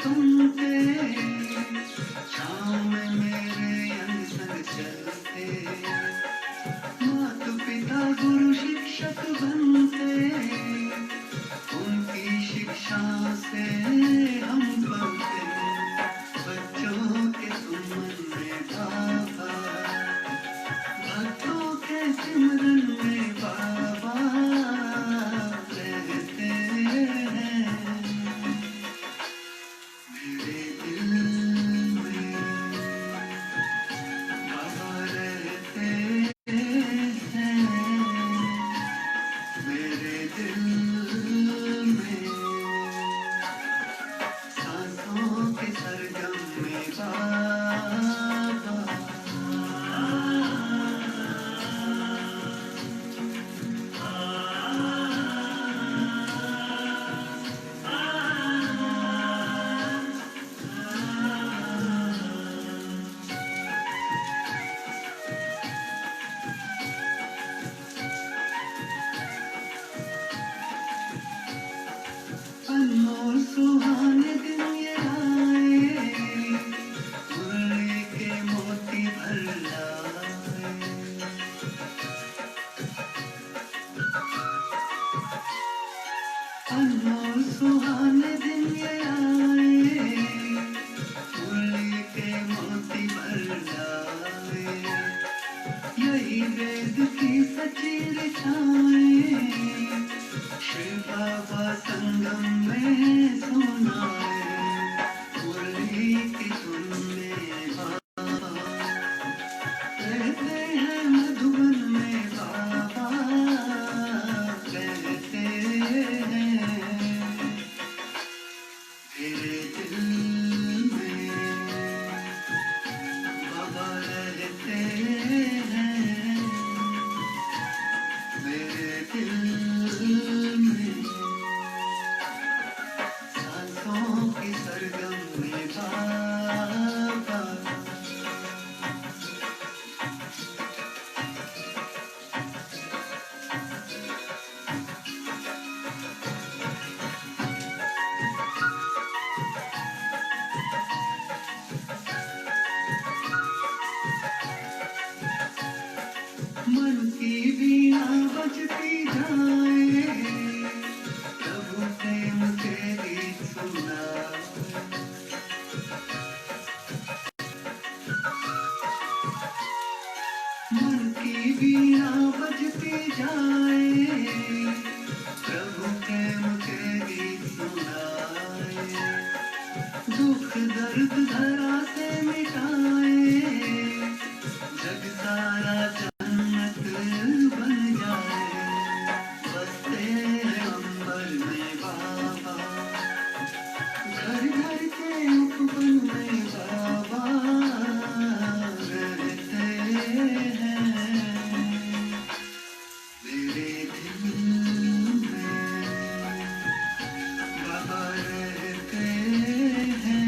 तुम थे, छाँव में मेरे अंग संग चलते, माता पिता गुरु शिक्षक बनते, उनकी शिक्षा से हम पलते, बच्चों के सुमन में बाबा, भक्तों के सिमरन में बाबा रहते हैं, मेरे दिल में बाबा रहते हैं, मेरे दिल में सांसों के सरगम में बाबा। अनमोल सुहाने दिन ये आए, मुरली के मोती भर लाए, अनमोल सुहाने दिन ये आए, मुरली के मोती भर लाए, यही वेद की सच्ची ऋचाएं, शिव बाबा संगम में सुनाए, मुरली की धुन में बाबा रहते हैं, मधुबन में बाबा रहते हैं, तेरे दिल में बाबा रहते हैं, मेरे दिल में सांसों की सरगम में बाबा। मन की वीणा बजती जाए, प्रभु प्रेम के गीत सुनाए, मन की वीणा बजती जाए, प्रभु प्रेम के गीत सुनाए, दुख दर्द धरा से मिटाए, जग सारा जन्नत बन जाए, बसते हैं अंबर में बाबा, घर घर के उपवन में बाबा रहते हैं, मेरे दिल में बाबा रहते हैं,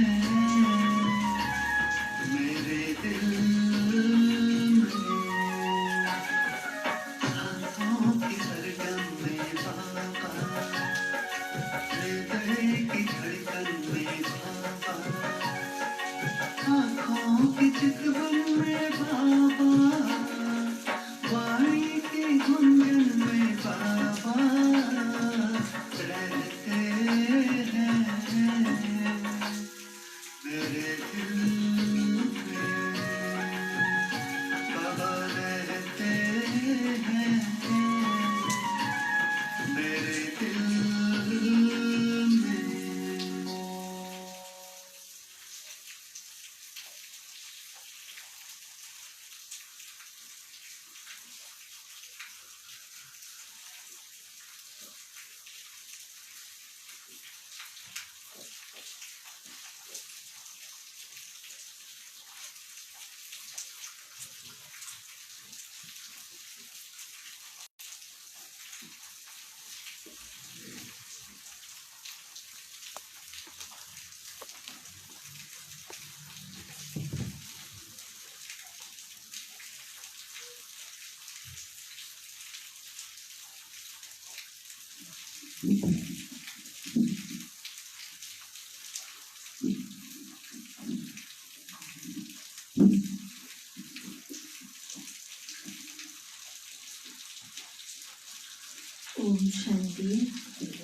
ओम शांति।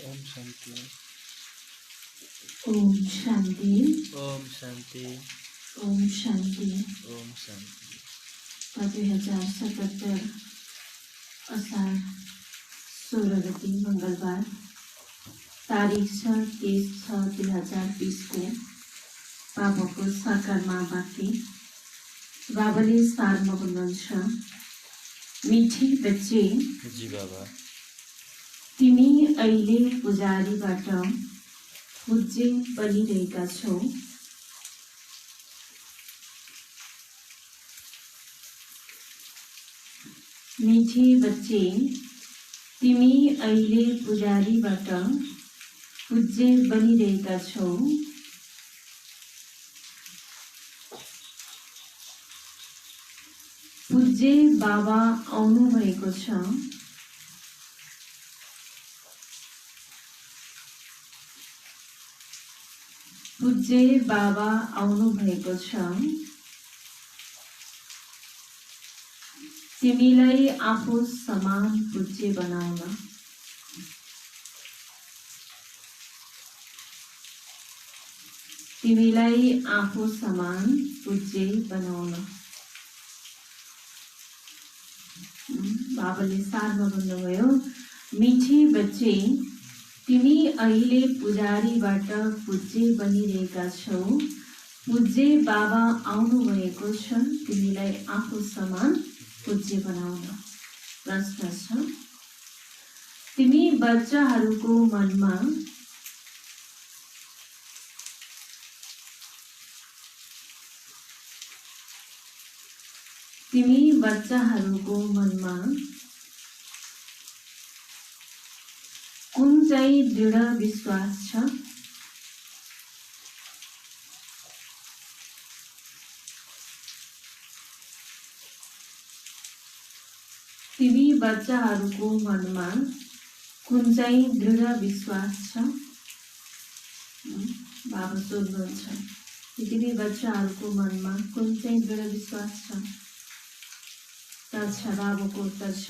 ओम शांति। ओम शांति। ओम शांति। ओम शांति। ओम शांति। 2077 असार 16 गति मंगलबार, तारिख 6/23/2020 को बाबाको साकारमा बाँकी बाबाले सारमा भन्नुहुन्छ, मिठी बच्चे, जी बाबा, तिमी अहिले पुजारीबाट पूज्य बनिरहेका छौ। मिठी बच्चे, तिमी अहिले पुजारीबाट पूज्य बनिरहेका छौ। पूज्य बाबा आउनु भएको छ। पूज्य बाबा आउनु भएको छ। तिमीलाई आफू समान पूज्य बनाउन। तिमीलाई आफू समान पूज्य बनाउन। बाबाले सारमा भन्नुभयो, मिठी बच्चे, तिमी अहिले पुजारीबाट पूज्य बनिरहेका छौ। पूज्य बाबा आउनु भएको छ, तिमीलाई आफू समान पूज्य बनाउन। प्रश्न छ, तिमी बच्चाहरूको मनमा कुन चाहिँ दृढ विश्वास छ? तिमी बच्चाहरूको मनमा कुन चाहिँ दृढ विश्वास छ? बाबा सोध्नुहुन्छ, तिमी बच्चाहरूको मनमा कुन चाहिँ दृढ विश्वास छ? बाबाको उत्तर छ,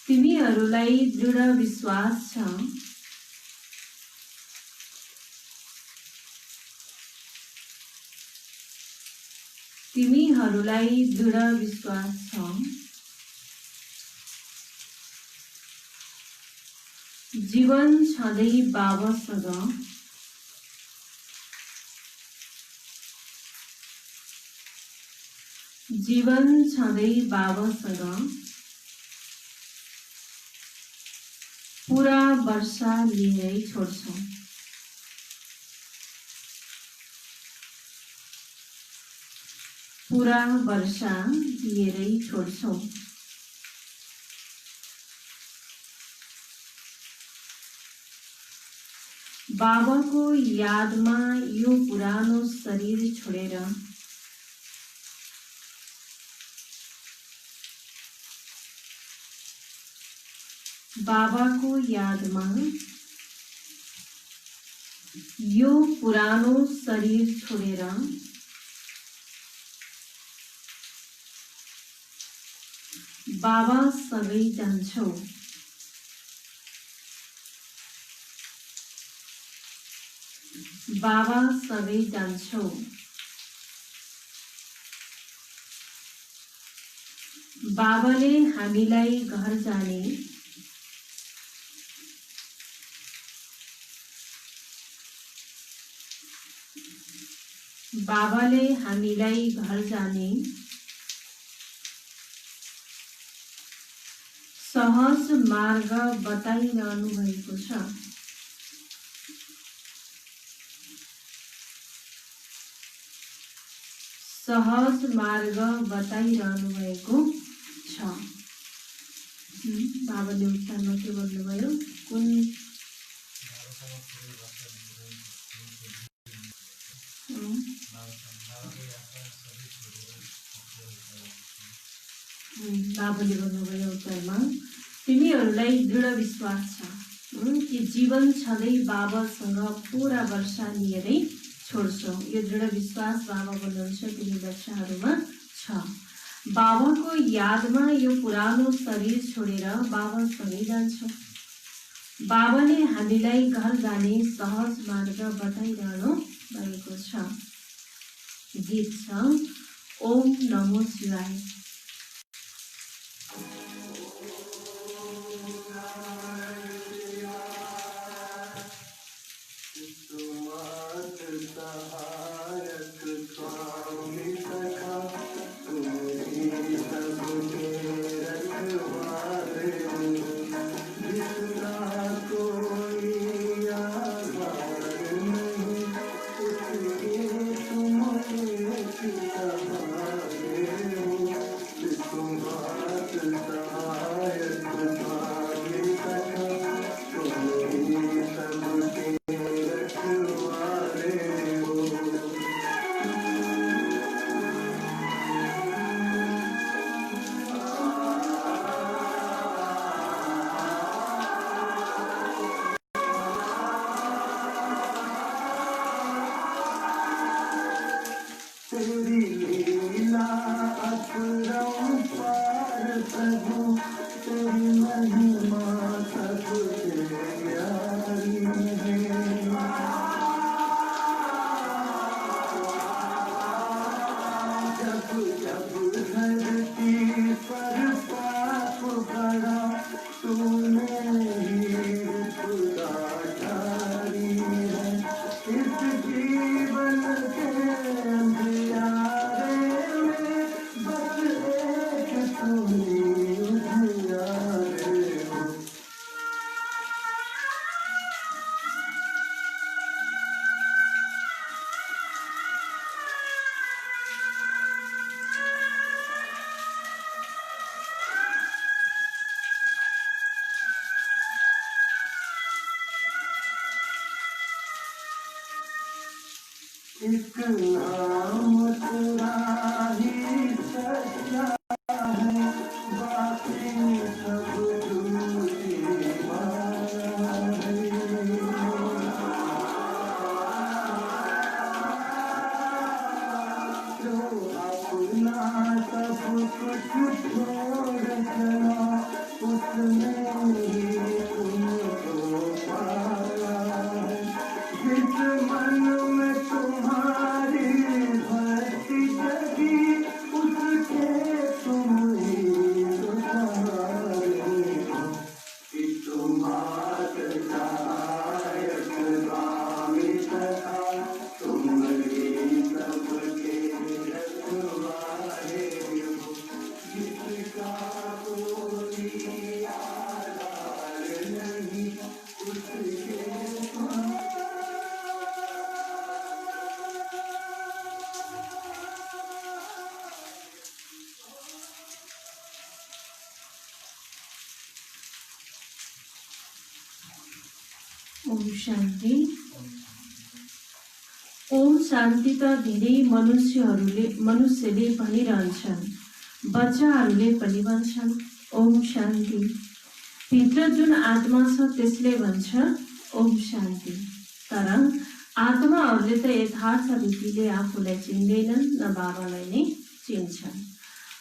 तिमीहरूलाई दृढ विश्वास छ जीवन छँदै बाबासँग पूरा वर्षा लिएरै छोड्छौ। पूरा वर्षा लिएरै छोड्छौ। बाबाको यादमा यो पुरानो शरीर छोडेर बाबाको यादमा यो पुरानो शरीर छोडेर बाबासँगै जान्छौ। बाबासँगै जान्छौ। बाबाले हामीलाई घर जाने सहज मार्ग बताइरहनु भएको छ। सहज मार्ग बताइरहनु भएको छ। बाबाले उत्तरमा के भन्नुभयो? कुन बाबाले भन्नुभयो उत्तरमा, तिमीहरूलाई दृढ विश्वास छ कि जीवन छँदै बाबासँग पूरा वर्षा लिएरै छोड्छौ। यो दृढ विश्वास बाबा भन्नुहुन्छ तिमी बच्चाहरूमा छ। बाबाको यादमा यो पुरानो शरीर छोडेर बाबासँगै जान्छौँ। बाबाले हामीलाई घर जाने सहज मार्ग बताइरहनु भएको छ। गीत छ ओम नमो शिवाय। एक नाम तेरा ही सच्चा है, बाकी सब झूठी माया है। जो अपना सब कुछ छोड़ चला, उसने ही तुमको पाया है। जिस मन में तुम्हारी भक्ति जगी, उसके तुम ही तो सहारे हो। कि तुम्हारे सहायक स्वामी सदा, तुम ही सबके रखवाले हो। जिसका कोई आधार नहीं, उसके ओम शान्ति। ओम शान्ति त धेरै मनुष्यले भनिरहन्छन्, बच्चाहरूले पनि भन्छन् ओम शान्ति। भित्र जुन आत्मा छ त्यसले भन्छ ओम शान्ति। तर आत्माहरूले त यथार्थ रीतिले आफूलाई चिन्दैनन्, न बाबालाई नै चिन्छन्।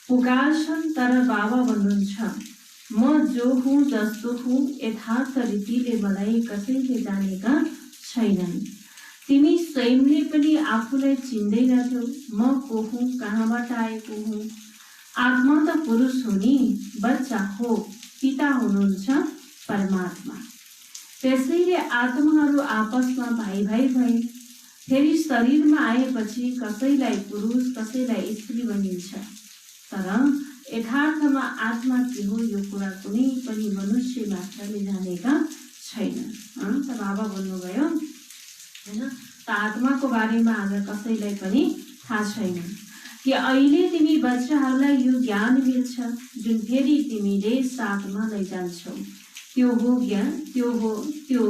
पुकार्छन् तर बाबा भन्नुहुन्छ म जो हुँ जस्तो हुँ, यथार्थ रीतिले मलाई कसैले जानेका छैनन्। तिमी स्वयंले पनि आफूलाई चिन्दैनथ्यौ, म को हुँ, कहाँबाट आएको हुँ। आत्मा त पुरुष हो नि, बच्चा हो, पिता हुनुहुन्छ परमात्मा। त्यसैले आत्माहरू आपसमा भाइ भाइ भए। फेरि शरीरमा आएपछि कसैलाई पुरुष कसैलाई स्त्री भनिन्छ। तर यथार्थमा आत्मा के हो यो कुरा कुनै पनि मनुष्य मात्रले जानेका छैनन्। त बाबा भन्नुभयो हैन, त आत्माको बारेमा आज कसैलाई पनि थाहा छैन कि अहिले तिमी बच्चाहरूलाई यो ज्ञान मिल्छ जुन फेरि तिमीले साथमा लैजान्छौ। त्यो हो ज्ञान, त्यो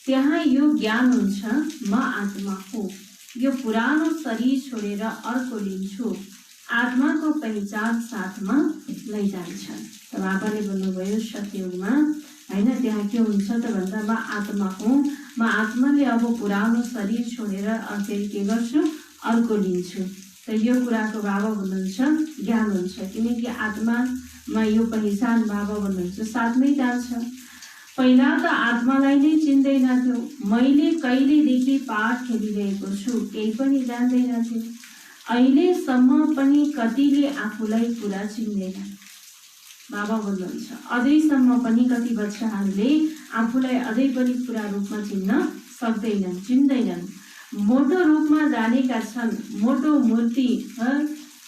त्यहाँ यो ज्ञान हुन्छ म आत्मा हो, यो पुरानो शरीर छोडेर अर्को लिन्छु। आत्माको पहिचान साथमा लैजान्छ। त बाबाले भन्नुभयो सत्ययुगमा हैन त्यहाँ के हुन्छ त भन्दा म आत्मा हुँ, म आत्माले अब पुरानो शरीर छोडेर फेरि के गर्छु अर्को लिन्छु। त यो कुराको बाबा भन्नुहुन्छ ज्ञान हुन्छ, किनकि आत्मामा यो पहिचान बाबा भन्नुहुन्छ साथमै जान्छ। पहिला त आत्मालाई नै चिन्दैनथ्यो, मैले कहिलेदेखि पाठ खेलिरहेको छु केही पनि जान्दैनथ्यो। अहिलेसम्म पनि कतिले आफूलाई पुरा चिन्दैन। बाबा भन्नुहुन्छ अझैसम्म पनि कति बच्चाहरूले आफूलाई अझै पनि पुरा रूपमा चिन्न सक्दैनन्, चिन्दैनन्। मोटो रूपमा जानेका छन्, मोटो मूर्ति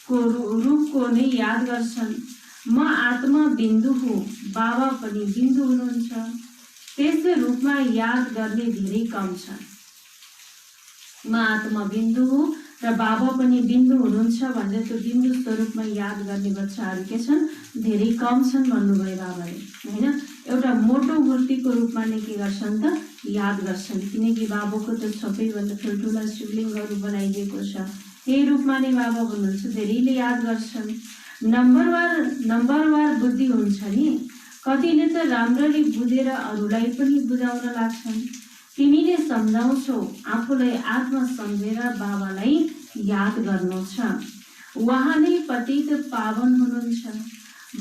को रूपको नै याद गर्छन्। म आत्मा बिन्दु हुँ, बाबा पनि बिन्दु हुनुहुन्छ। त्यस रूपमा याद गर्ने धेरै कम छन्। म आत्मा बिन्दु हुँ र बाबा पनि बिन्दु हुनुहुन्छ भनेर त्यो बिन्दु स्वरूपमा याद गर्ने बच्चाहरू के छन्, धेरै कम छन् भन्नुभयो बाबाले, होइन। एउटा मोटो मूर्तिको रूपमा नै के गर्छन् त याद गर्छन्, किनकि बाबाको त सबैभन्दा ठुल्ठुला शिवलिङ्गहरू बनाइदिएको छ। त्यही रूपमा नै बाबा भन्नुहुन्छ धेरैले याद गर्छन्। नम्बरवार बुद्धि हुन्छ नि, कतिले त राम्ररी बुझेर अरूलाई पनि बुझाउन लाग्छन्। तिमीले सम्झाउँछौ, आफूलाई आत्मा सम्झेर बाबालाई याद गर्नु छ। उहाँ नै पतित पावन हुनुहुन्छ।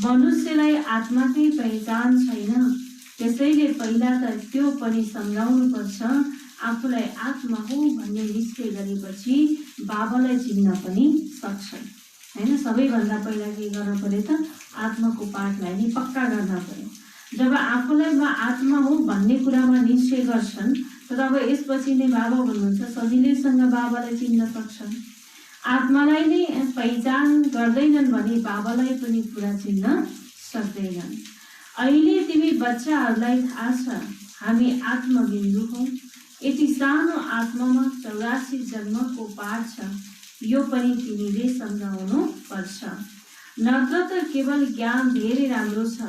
मनुष्यलाई आत्माकै पहिचान छैन, त्यसैले पहिला त त्यो पनि सम्झाउनु पर्छ। आफूलाई आत्मा हो भन्ने निश्चय गरेपछि बाबालाई चिन्न पनि सक्छन्, होइन। सबैभन्दा पहिला के गर्न पर्यो त आत्माको पाठलाई नै पक्का गर्न पर्यो। जब आफूलाई म आत्मा हो भन्ने कुरामा निश्चय गर्छन् तब यसपछि नै बाबा भन्नुहुन्छ सजिलैसँग बाबालाई चिन्न सक्छन्। आत्मालाई नै पहिचान गर्दैनन् भने बाबालाई पनि पुरा चिन्न सक्दैनन्। अहिले तिमी बच्चाहरूलाई थाहा छ हामी आत्मबिन्दु हौ। यति सानो आत्मामा 84 जन्मको पाठ छ, यो पनि तिमीले सम्झाउनु पर्छ। नत्र त केवल ज्ञान धेरै राम्रो छ,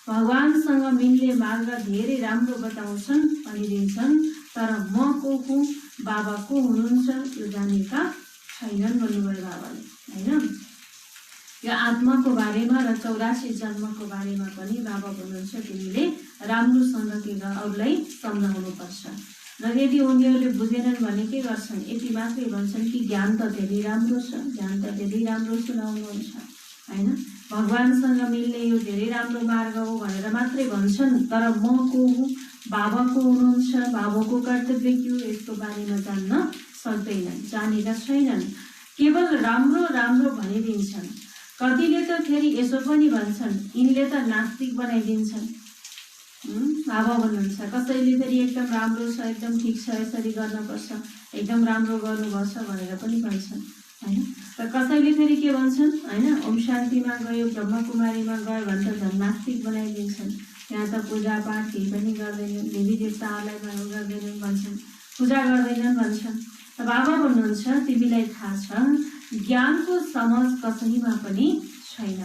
भगवानसँग मिल्ने मार्ग धेरै राम्रो बताउँछन् भनिदिन्छन्, तर म को हुँ, बाबा को हुनुहुन्छ यो जानेका छैनन् भन्नुभयो बाबाले, होइन। यो आत्माको बारेमा र 84 जन्मको बारेमा पनि बाबा भन्नुहुन्छ तिमीले राम्रोसँग के अरूलाई सम्झाउनु पर्छ। र यदि उनीहरूले बुझेनन् भने के गर्छन्, यति मात्रै भन्छन् कि ज्ञान त धेरै राम्रो छ, ज्ञान त धेरै राम्रो सुनाउनुहुन्छ, होइन। भगवानसँग मिल्ने यो धेरै राम्रो मार्ग हो भनेर मात्रै भन्छन्, तर म को हुँ, बाबा को हुनुहुन्छ, बाबाको कर्तव्य के हो यसको बारेमा जान्न सक्दैनन्, जानेका छैनन्। केवल राम्रो राम्रो भनिदिन्छन्। कतिले त फेरि यसो पनि भन्छन् यिनले त नास्तिक बनाइदिन्छन्। बाबा भन्नुहुन्छ कसैले फेरि एकदम राम्रो छ, एकदम ठिक छ, यसरी गर्नुपर्छ, एकदम राम्रो गर्नुपर्छ भनेर पनि भन्छन्, होइन। र कसैले फेरि के भन्छन्, होइन, ओम शान्तिमा गयो, ब्रह्मकुमारीमा गयो भने त झन् नास्तिक बनाइदिन्छन्, त्यहाँ त पूजापाठ केही पनि गर्दैनन्, देवी देवताहरूलाई मानव गर्दैनन् भन्छन्, पूजा गर्दैनन् भन्छन्। र बाबा भन्नुहुन्छ तिमीलाई थाहा छ ज्ञानको समझ कसैमा पनि छैन।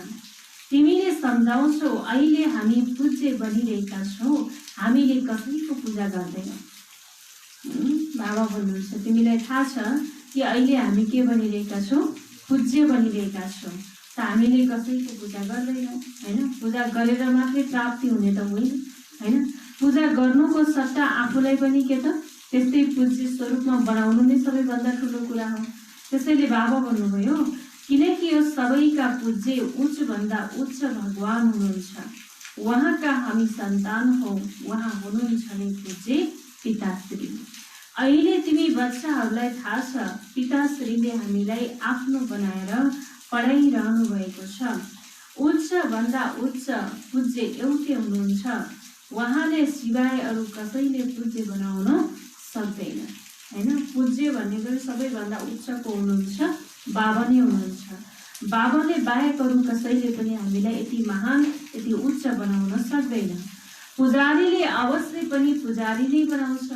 तिमीले सम्झाउँछौ अहिले हामी पूज्य बनिरहेका छौँ, हामीले कसैको पूजा गर्दैनौँ। बाबा भन्नुहुन्छ तिमीलाई थाहा छ कि अहिले हामी के बनिरहेका छौँ, पूज्य बनिरहेका छौँ, त हामीले कसैको पूजा गर्दैनौँ, होइन। पूजा गरेर मात्रै प्राप्ति हुने त होइन, होइन। पूजा गर्नुको सट्टा आफूलाई पनि के त त्यस्तै पूज्य स्वरूपमा बनाउनु नै सबैभन्दा ठुलो कुरा हो। त्यसैले बाबा भन्नुभयो किनकि यो सबैका पूज्य उच्चभन्दा उच्च भगवान हुनुहुन्छ, उहाँका हामी सन्तान हौ, उहाँ हुनुहुन्छ नि पूज्य पिताश्री। अहिले तिमी बच्चाहरूलाई थाहा छ पिताश्रीले हामीलाई आफ्नो बनाएर पढाइरहनु भएको छ। उच्चभन्दा उच्च पूज्य एउटै हुनुहुन्छ, उहाँले सिवाय अरू कसैले पूज्य बनाउन सक्दैन, होइन। पूज्य भनेको सबैभन्दा उच्चको हुनुहुन्छ, बाबा नै हुनुहुन्छ। बाबाले बाहेक अरू कसैले पनि हामीलाई यति महान यति उच्च बनाउन सक्दैन। पुजारीले अवश्य पनि पुजारी नै बनाउँछ।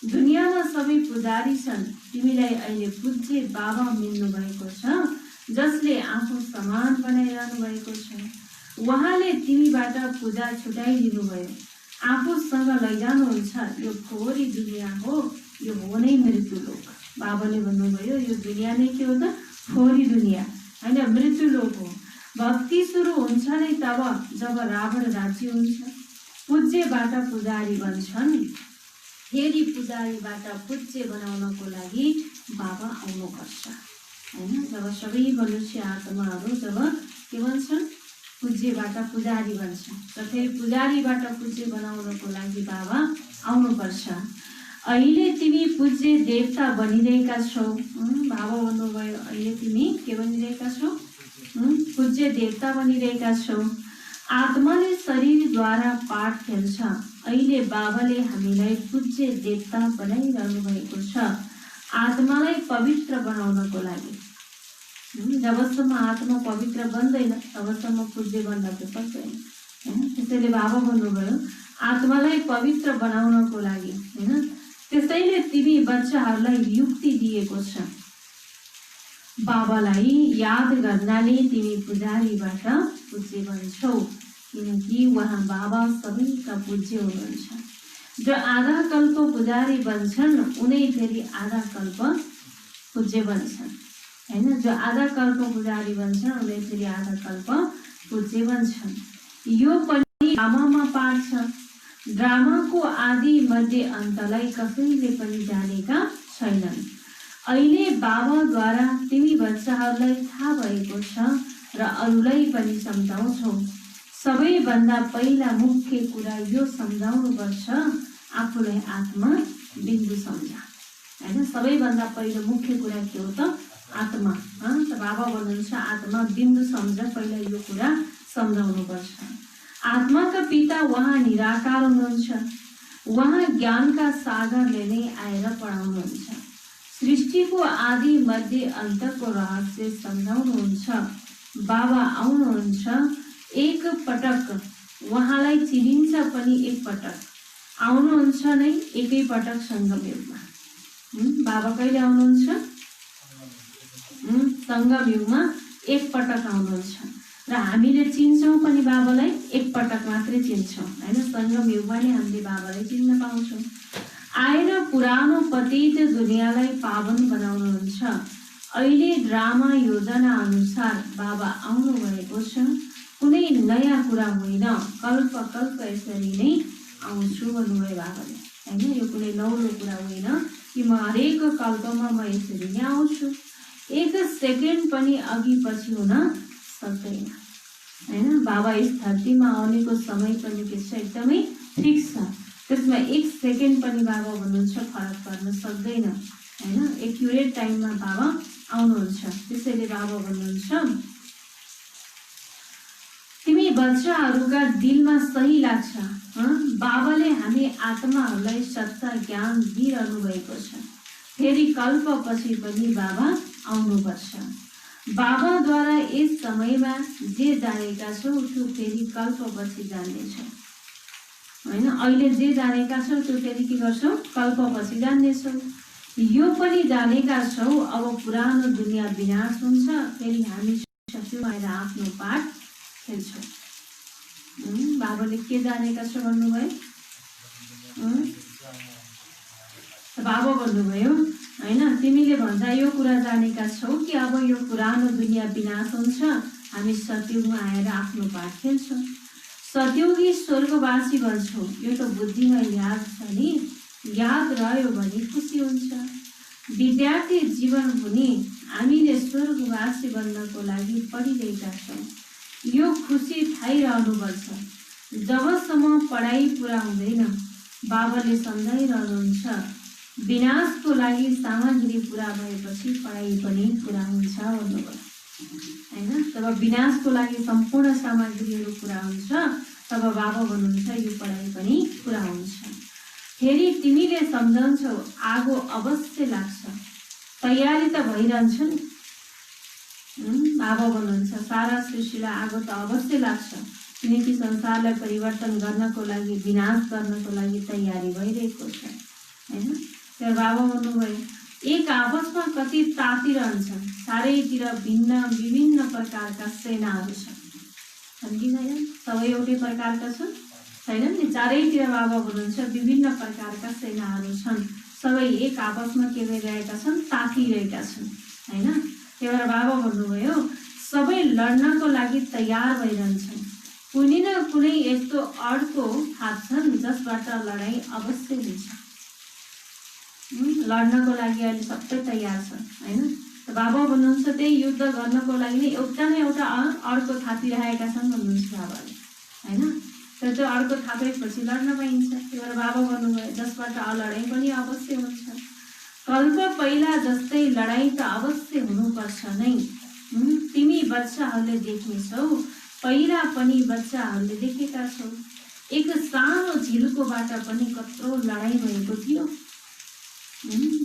दुनियाँमा सबै पुजारी छन्, तिमीलाई अहिले पूज्य बाबा मिल्नु भएको छ जसले आफू समान बनाइरहनु भएको छ। उहाँले तिमीबाट पूजा छुटाइदिनु भयो, आफूसँग लैजानुहुन्छ। यो फोहोरी दुनियाँ हो, यो हो नै मृत्युलोक। बाबाले भन्नुभयो यो दुनियाँ नै के हो त फोहोरी दुनियाँ, होइन, मृत्युलोक हो। भक्ति सुरु हुन्छ नै तब जब रावण राज्य हुन्छ। पूज्यबाट पुजारी बन्छन्, फेरि पुजारीबाट पूज्य बनाउनको लागि बाबा आउनुपर्छ। हैन। जब सबै मनुष्य आत्माहरू जब के भन्छन्, पूज्यबाट पुजारी बन्छन्, र फेरि पुजारीबाट पूज्य बनाउनको लागि बाबा आउनुपर्छ। अहिले तिमी पूज्य देवता बनिरहेका छौ। बाबा भन्नुभयो अहिले तिमी के बनिरहेका छौ, पूज्य देवता बनिरहेका छौ। आत्माले शरीरद्वारा पाठ खेल्छ। अहिले बाबाले हामीलाई पूज्य देवता बनाइरहनु भएको छ, आत्मालाई पवित्र बनाउनको लागि। जबसम्म आत्मा पवित्र बन्दैन तबसम्म पूज्य बन्न सक्दैन हैन। त्यसैले बाबा भन्नुभयो आत्मालाई पवित्र बनाउनको लागि हैन। त्यसैले तिमी बच्चाहरूलाई युक्ति दिएको छ। बाबालाई याद गर्नाले तिमी पुजारीबाट पूज्य बन्छौ, किनकि उहाँ बाबा सबैका पूज्य हुनुहुन्छ। जो आधा कल्प पुजारी बन्छन् उनै फेरि आधा कल्प पूज्य बन्छन् हैन। जो आधा कल्प पुजारी बन्छन् उनै फेरि आधा कल्प पूज्य बन्छन्। यो पनि ड्रामामा पाठ छ। ड्रामाको आदि मध्य अन्तलाई कसैले पनि जानेका छैनन्। अहिले बाबाद्वारा तिमी बच्चाहरूलाई थाहा भएको छ र अरूलाई पनि सम्झाउँछौ। सबैभन्दा पहिला मुख्य कुरा यो सम्झाउनुपर्छ, आफूलाई आत्मा बिन्दु सम्झ हैन। सबैभन्दा पहिलो मुख्य कुरा के हो त, आत्मा। त बाबा भन्नुहुन्छ आत्मा बिन्दु सम्झ, पहिला यो कुरा सम्झाउनुपर्छ। आत्माका पिता उहाँ निराकार हुनुहुन्छ। उहाँ ज्ञानका सागरले नै आएर पढाउनुहुन्छ। सृष्टिको आदि मध्य अन्तको रहस्य सम्झाउनुहुन्छ। बाबा आउनुहुन्छ एक पटक, उहाँलाई चिनिन्छ पनि एक पटक, आउनुहुन्छ नै एकै पटक सङ्गम युगमा। बाबा कहिले आउनुहुन्छ, सङ्गम युगमा एक पटक आउनुहुन्छ। र हामीले चिन्छौँ पनि बाबालाई एक पटक मात्रै चिन्छौँ हैन। सङ्गम युगमा नै हामीले बाबालाई चिन्न पाउँछौँ। आएर पुरानो पतित दुनियाँलाई पावन बनाउनुहुन्छ। अहिले ड्रामा योजना अनुसार बाबा आउनु भएको छ। कुनै नयाँ कुरा होइन, कल्प कल्प यसरी नै आउँछु भन्नुभयो बाबाले हैन। यो कुनै नौलो कुरा होइन कि म हरेक कल्पमा म यसरी नै आउँछु। एक सेकेन्ड पनि अघि पछि हुन सक्दैन हैन। बाबा यस धरतीमा आउनेको समय पनि के छ, एकदमै फिक्स छ। त्यसमा एक सेकेन्ड पनि बाबा भन्नुहुन्छ फरक पर्न सक्दैन हैन। एक्युरेट टाइममा बाबा आउनुहुन्छ। त्यसैले बाबा भन्नुहुन्छ तिमी बच्चाहरूका दिलमा सही लाग्छ। बाबाले हामी आत्माहरूलाई सत्ता ज्ञान दिइरहनु भएको छ। फेरि कल्पपछि पनि बाबा आउनुपर्छ। बाबाद्वारा यस समयमा जे जानेका छौ त्यो फेरि कल्पपछि जान्नेछौ हैन। अहिले जे जानेका छौ त्यो फेरि के गर्छौ, कल्पपछि जान्नेछौ। यो पनि जानेका छौ अब पुरानो दुनियाँ विनाश हुन्छ, फेरि हामी सत्यमा आएर आफ्नो पाठ खेल्छौँ। बाबाले के जानेका छ भन्नुभयो, बाबा भन्नुभयो हैन। तिमीले भन्दा यो कुरा जानेका छौ कि अब यो पुरानो दुनियाँ विनाश हुन्छ, हामी सत्ययुगमा आएर आफ्नो पाठ खेल्छौँ। सत्ययुगी स्वर्गवासी बन्छौँ। यो त बुद्धिमा याद छ नि, याद रह्यो भने खुसी हुन्छ। विद्यार्थी जीवन हुने हामीले स्वर्गवासी बन्नको लागि पढिरहेका छौँ। यो खुसी थाइरहनुपर्छ। जबसम्म पढाइ पुरा हुँदैन बाबाले सम्झाइरहनुहुन्छ विनाशको लागि सामग्री पुरा भएपछि पढाइ पनि पुरा हुन्छ भन्नुभयो हैन। जब विनाशको लागि सम्पूर्ण सामग्रीहरू पुरा हुन्छ तब बाबा भन्नुहुन्छ यो पढाइ पनि पुरा हुन्छ। फेरि तिमीले सम्झन्छौ आगो अवश्य लाग्छ, तयारी त भइरहन्छ नि। बाबा भन्नुहुन्छ सारा सृष्टिलाई आगो त अवश्य लाग्छ, किनकि संसारलाई परिवर्तन गर्नको लागि, विनाश गर्नको लागि तयारी भइरहेको छ हैन। तर बाबा भन्नुभयो एक आपसमा कति तातिरहन्छन्, चारैतिर भिन्न विभिन्न प्रकारका सेनाहरू छन् कि छैनन्? सबै एउटै प्रकारका छन् छैनन् नि। चारैतिर बाबा भन्नुहुन्छ विभिन्न प्रकारका सेनाहरू छन्, सबै एक आपसमा के गरिरहेका छन्, तातिरहेका छन् हैन। त्यही भएर बाबा भन्नुभयो सबै लड्नको लागि तयार भइरहन्छन्। कुनै न कुनै यस्तो अड्को थाप्छन् जसबाट लडाइँ अवश्य हुन्छ। लड्नको लागि अहिले सबै तयार छ हैन। बाबा भन्नुहुन्छ त्यही युद्ध गर्नको लागि नै एउटा न एउटा अर्को थापिरहेका छन् भन्नुहुन्छ बाबाले, होइन? तर त्यो अर्को थापेपछि लड्न पाइन्छ। त्यही भएर बाबा भन्नुभयो जसबाट लडाइँ पनि अवश्य हुन्छ। कल्प पहिला जस्तै लडाइँ त अवश्य हुनुपर्छ नै। तिमी बच्चाहरूले देख्नेछौ, पहिला पनि बच्चाहरूले देखेका छौ। एक सानो झिल्कोबाट पनि कत्रो लडाइँ भएको थियो।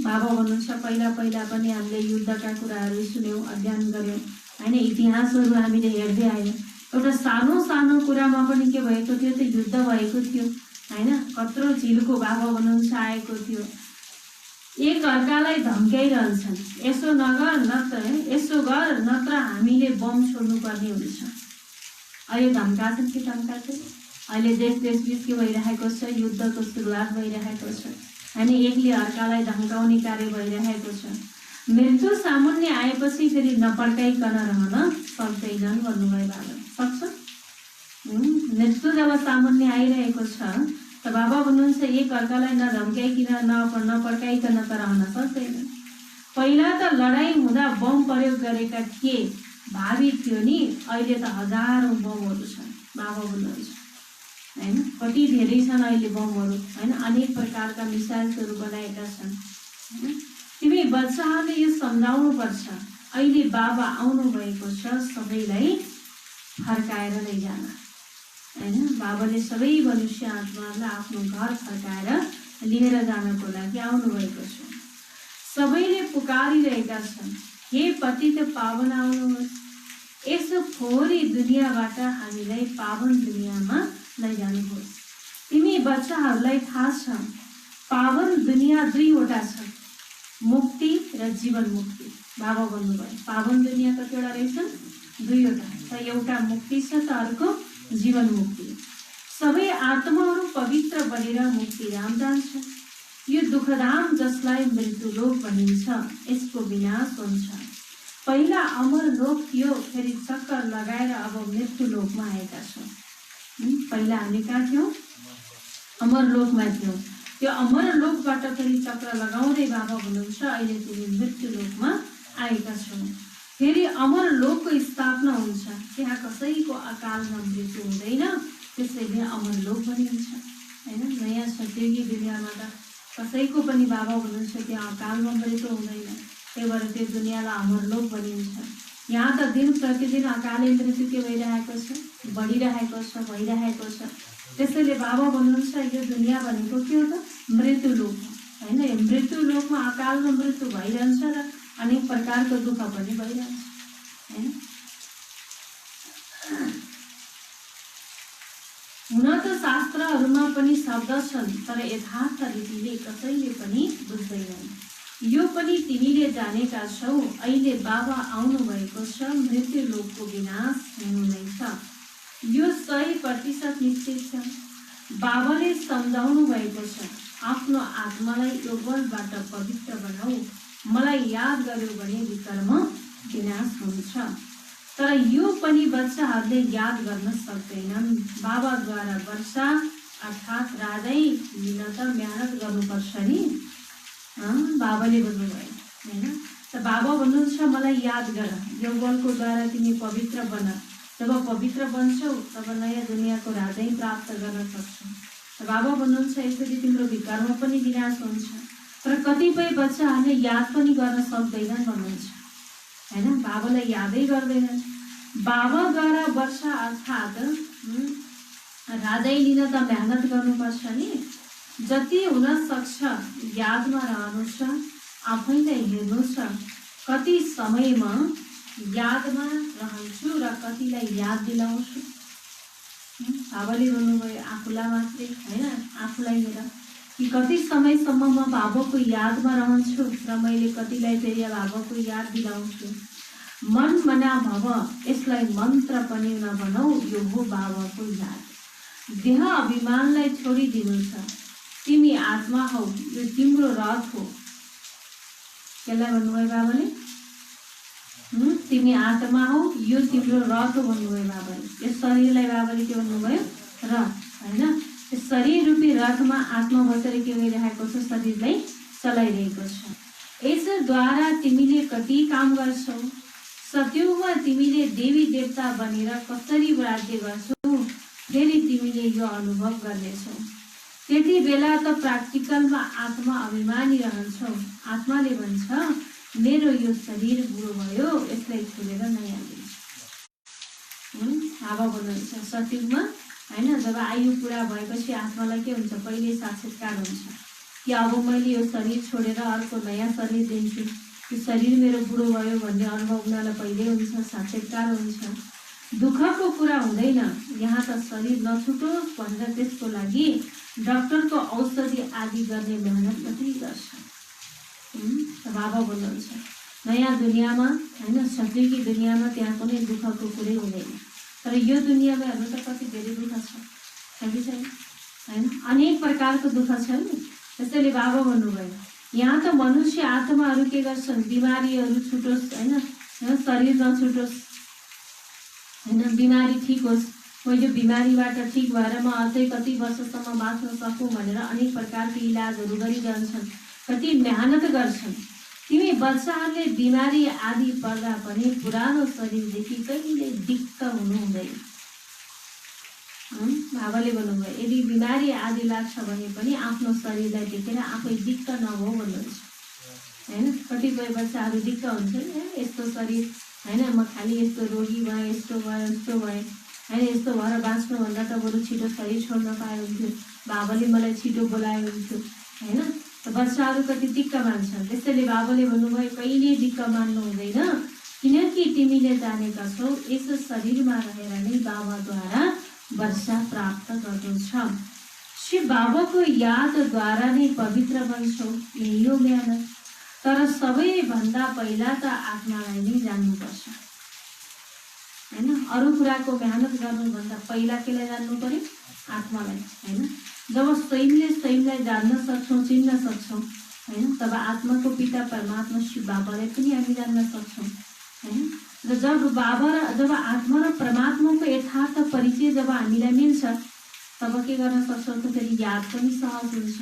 बाबा भन्नुहुन्छ पहिला पहिला पनि हामीले युद्धका कुराहरू सुन्यौँ, अध्ययन गऱ्यौँ, होइन? इतिहासहरू हामीले हेर्दै आयौँ। एउटा सानो सानो कुरामा पनि के भएको थियो? त्यो युद्ध भएको थियो, होइन? कत्रो झिल्को बाबा भन्नुहुन्छ आएको थियो। एक अर्कालाई धम्काइरहन्छन्, यसो नगर नत्र यसो गर नत्र हामीले बम छोड्नुपर्ने हुन्छ। अहिले धम्काछन् कि धम्काछन्? अहिले देश बिच के भइरहेको छ? युद्धको सुरुवात भइरहेको छ, होइन? एकले अर्कालाई धम्काउने कार्य भइरहेको छ। मृत्यु सामुन्ने आएपछि फेरि नपड्काइकन रहन सक्दैनन् भन्नुभयो बाबा। सक्छ? मृत्यु जब सामुन्ने आइरहेको छ त बाबा भन्नुहुन्छ एक अर्कालाई नधम्काइकन नपड्काइकन त रहन सक्दैन। पहिला त लडाइँ हुँदा बम प्रयोग गरेका थिए, भावी थियो नि, अहिले त हजारौँ बमहरू छन् बाबा भन्नुहुन्छ, होइन? कति धेरै छन् अहिले बमहरू, होइन? अनेक प्रकारका मिसाइल्सहरू बनाएका छन्, होइन? तिमी बच्चाहरूले यो सम्झाउनुपर्छ। अहिले बाबा आउनु भएको छ सबैलाई फर्काएर लैजान, होइन? बाबाले सबै मनुष्य आत्माहरूलाई आफ्नो घर फर्काएर लिएर जानको लागि आउनु भएको छ। सबैले पुकारिरहेका छन्, हे पतित पावन आउनुहोस्, यस फोहोरी दुनियाँबाट हामीलाई पावन दुनियाँमा लैजानुहोस्। तिमी बच्चाहरूलाई थाहा छ पावन दुनियाँ दुईवटा छ, मुक्ति र जीवन मुक्ति। बाबा भन्नुभयो पावन दुनियाँ कतिवटा रहेछन्? दुईवटा। त एउटा मुक्ति छ त अर्को जीवन मुक्ति। सबै आत्माहरू पवित्र बनेर मुक्तिधाम जान्छ। यो दुःखधाम जसलाई मृत्युलोक भनिन्छ, यसको विनाश हुन्छ। पहिला अमर लोक थियो, फेरि चक्कर लगाएर अब मृत्युलोकमा आएका छौँ। पहिला हामी कहाँ थियौँ? अमर लोकमा थियौँ। त्यो अमर लोकबाट फेरि चक्र लगाउँदै बाबा भन्नुहुन्छ अहिले तिमी मृत्युलोकमा आएका छौँ। फेरि अमर लोकको स्थापना हुन्छ, त्यहाँ कसैको अकालमा मृत्यु हुँदैन, त्यसैले अमर लोक भनिन्छ, होइन? नयाँ सत्ययुगी दुनियाँमा त कसैको पनि बाबा भन्नुहुन्छ त्यहाँ अकालमा मृत्यु हुँदैन, त्यही भएर त्यो दुनियाँलाई अमर लोक भनिन्छ। यहाँ त दिन प्रतिदिन अकाले मृत्यु के भइरहेको छ? बढिरहेको छ, भइरहेको छ। त्यसैले बाबा भन्नुहुन्छ यो दुनियाँ भनेको के हो त? मृत्युलोक हो, होइन? यो मृत्युलोकमा अकालमा मृत्यु भइरहन्छ र अनेक प्रकारको दुःख पनि भइरहन्छ, होइन? हुन त शास्त्रहरूमा पनि शब्द छन्, तर यथार्थ रीतिले कसैले पनि बुझ्दैनन्। यो पनि तिमीले जानेका छौ, अहिले बाबा आउनु भएको छ, मृत्युलोकको विनाश हुनु नै छ। यो 100% निश्चित छ। बाबाले सम्झाउनु भएको छ, आफ्नो आत्मालाई यो बलबाट पवित्र बनाऊ, मलाई याद गर्यो भने विकर्म विनाश हुन्छ। तर यो पनि बच्चाहरूले याद गर्न सक्दैनन्। बाबाद्वारा वर्षा अर्थात् राजै लिन त मेहनत गर्नुपर्छ नि, बाबाले भन्नुभयो, होइन? त बाबा भन्नुहुन्छ मलाई याद गर, यो बलको द्वारा तिमी पवित्र बन। जब पवित्र बन्छौ तब नयाँ दुनियाँको राजै प्राप्त गर्न सक्छौ। त बाबा भन्नुहुन्छ यसरी तिम्रो विकर्म पनि विनाश हुन्छ। तर कतिपय बच्चाहरूले याद पनि गर्न सक्दैनन् भन्नुहुन्छ, होइन? बाबालाई यादै गर्दैनन्। बाबाद्वारा वर्षा अर्थात् राजै लिन त मेहनत गर्नुपर्छ नि, जति हुन सक्छ यादमा रहनुहोस्, आफैलाई हेर्नुहोस् कति समयमा यादमा रहन्छु र कतिलाई याद दिलाउँछु। बाबाले भन्नुभयो आफूलाई मात्रै होइन, आफूलाई हेर कि कति समयसम्म म बाबाको यादमा रहन्छु र मैले कतिलाई फेरि बाबाको याद दिलाउँछु। मन मना भव, यसलाई मन्त्र पनि नबनाऊ, यो हो बाबाको याद। देह अभिमानलाई छोडिदिनु छ, तिमी आत्मा हौ, यो तिम्रो रथ हो। त्यसलाई भन्नुभयो बाबाले, तिमी आत्मा हौ, यो तिम्रो रथ हो भन्नुभयो बाबाले। यस शरीरलाई बाबाले के भन्नुभयो? रथ, होइन? यस शरीर रूपी रथमा आत्मा बसेर के भइरहेको छ? शरीरलाई चलाइरहेको छ। यसद्वारा तिमीले कति काम गर्छौ, सत्युगमा तिमीले देवी देवता बनेर कसरी राज्य गर्छौ, फेरि तिमीले यो अनुभव गर्नेछौ। त्यति बेला त प्र्याक्टिकलमा आत्मा अभिमानी रहन्छौ। आत्माले भन्छ, मेरो यो शरीर बुढो भयो, यसलाई छोडेर नयाँ दिन्छु। हावा भन्नुहुन्छ सत्युगमा हैन, जब आयु पुरा भएपछि आत्मालाई के हुन्छ, पहिले साक्षात्कार हुन्छ कि अब मैले यो शरीर छोडेर अर्को नयाँ शरीर दिन्छु, यो शरीर मेरो बुढो भयो भन्ने अनुभव उनीहरूलाई पहिले हुन्छ, साक्षात्कार हुन्छ। दुःखको कुरा हुँदैन, यहाँ त शरीर नछुटोस् भनेर त्यसको लागि डाक्टरको औषधि आदि गर्ने मेहनत मात्रै गर्छ। बाबा भन्नुहुन्छ नयाँ दुनियाँमा हैन, सत्युगी दुनियाँमा त्यहाँ कुनै दुःखको कुरै हुँदैन। तर यो दुनियाँमा हेर्नु त कति धेरै दुःख छ कि छैन हैन, अनेक प्रकारको दुःख छ नि। त्यसैले बाबा भन्नुभयो यहाँ त मनुष्य आत्माहरू के गर्छन्, बिमारीहरू छुटोस् हैन, शरीर नछुटोस् हैन, बिमारी ठिक होस्, म यो बिमारीबाट ठिक भएर म अझै कति वर्षसम्म बाँच्न सकूँ भनेर अनेक प्रकारको इलाजहरू गरिरहन्छन्, कति मेहनत गर्छन्। तिमी बच्चाहरूले बिमारी आदि पर्दा पनि पुरानो शरीरदेखि कहिले दिक्क हुनु हुँदैन। बाबाले भन्नुभयो यदि बिमारी आदि लाग्छ भने पनि आफ्नो शरीरलाई देखेर आफै दिक्क नभऊ भन्नुहुन्छ हैन। कतिपय बच्चाहरू दिक्क हुन्छ नि, यस्तो शरीर हैन, म खालि यस्तो रोगी भएँ, यस्तो भयो यस्तो भएँ हैन, यस्तो भएर बाँच्नुभन्दा त बरु छिटो शरीर छोड्न पाए हुन्थ्यो, बाबाले मलाई छिटो बोलाए हुन्थ्यो हैन। बच्चाहरू कति दिक्क मान्छन्। त्यसैले बाबाले भन्नुभयो कहिले दिक्क मान्नु हुँदैन, किनकि तिमीले जानेका छौ यस शरीरमा रहेर नै बाबाद्वारा वर्षा प्राप्त गर्दछ। शिव बाबाको यादद्वारा नै पवित्र बन्छौ, यही हो मेहनत। तर सबैभन्दा पहिला त आत्मालाई नै जान्नुपर्छ हैन। अरू कुराको मेहनत गर्नुभन्दा पहिला केलाई जान्नु पर्यो, आत्मालाई हैन। जब स्वयंलाई जान्न सक्छौँ, चिन्न सक्छौँ हैन, तब आत्माको पिता परमात्मा शिव बाबालाई पनि हामी जान्न सक्छौँ हैन। र जब आत्मा र परमात्माको यथार्थ परिचय जब हामीलाई मिल्छ तब के गर्न सक्छौँ त फेरि याद पनि सहज हुन्छ।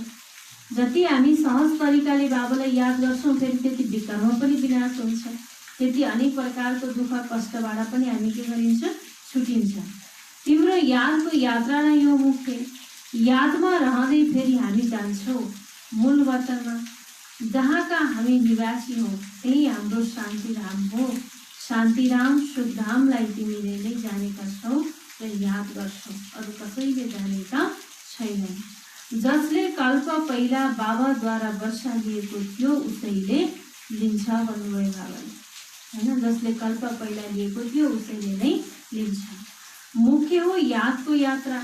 जति हामी सहज तरिकाले बाबालाई याद गर्छौँ फेरि त्यति विकर्म पनि विनाश हुन्छ, त्यति अनेक प्रकारको दुःख कष्टबाट पनि हामी के गरिन्छ, छुटिन्छ। तिम्रो यादको यात्रा नै यो मुख्य। यादमा रहँदै फेरि हामी जान्छौँ मूल वतनमा, जहाँका हामी निवासी हौँ त्यही हाम्रो शान्तिधाम हो। शान्तिधाम शुद्धधामलाई तिमीले नै जानेका छौ र याद गर्छौ, अरू कसैले जानेका छैनन्। जसले कल्प पहिला बाबाद्वारा वर्षा लिएको थियो उसैले लिन्छ भन्नुभयो बाबाले हैन। जसले कल्प पहिला लिएको थियो उसैले नै लिन्छ। मुख्य हो यादको यात्रा।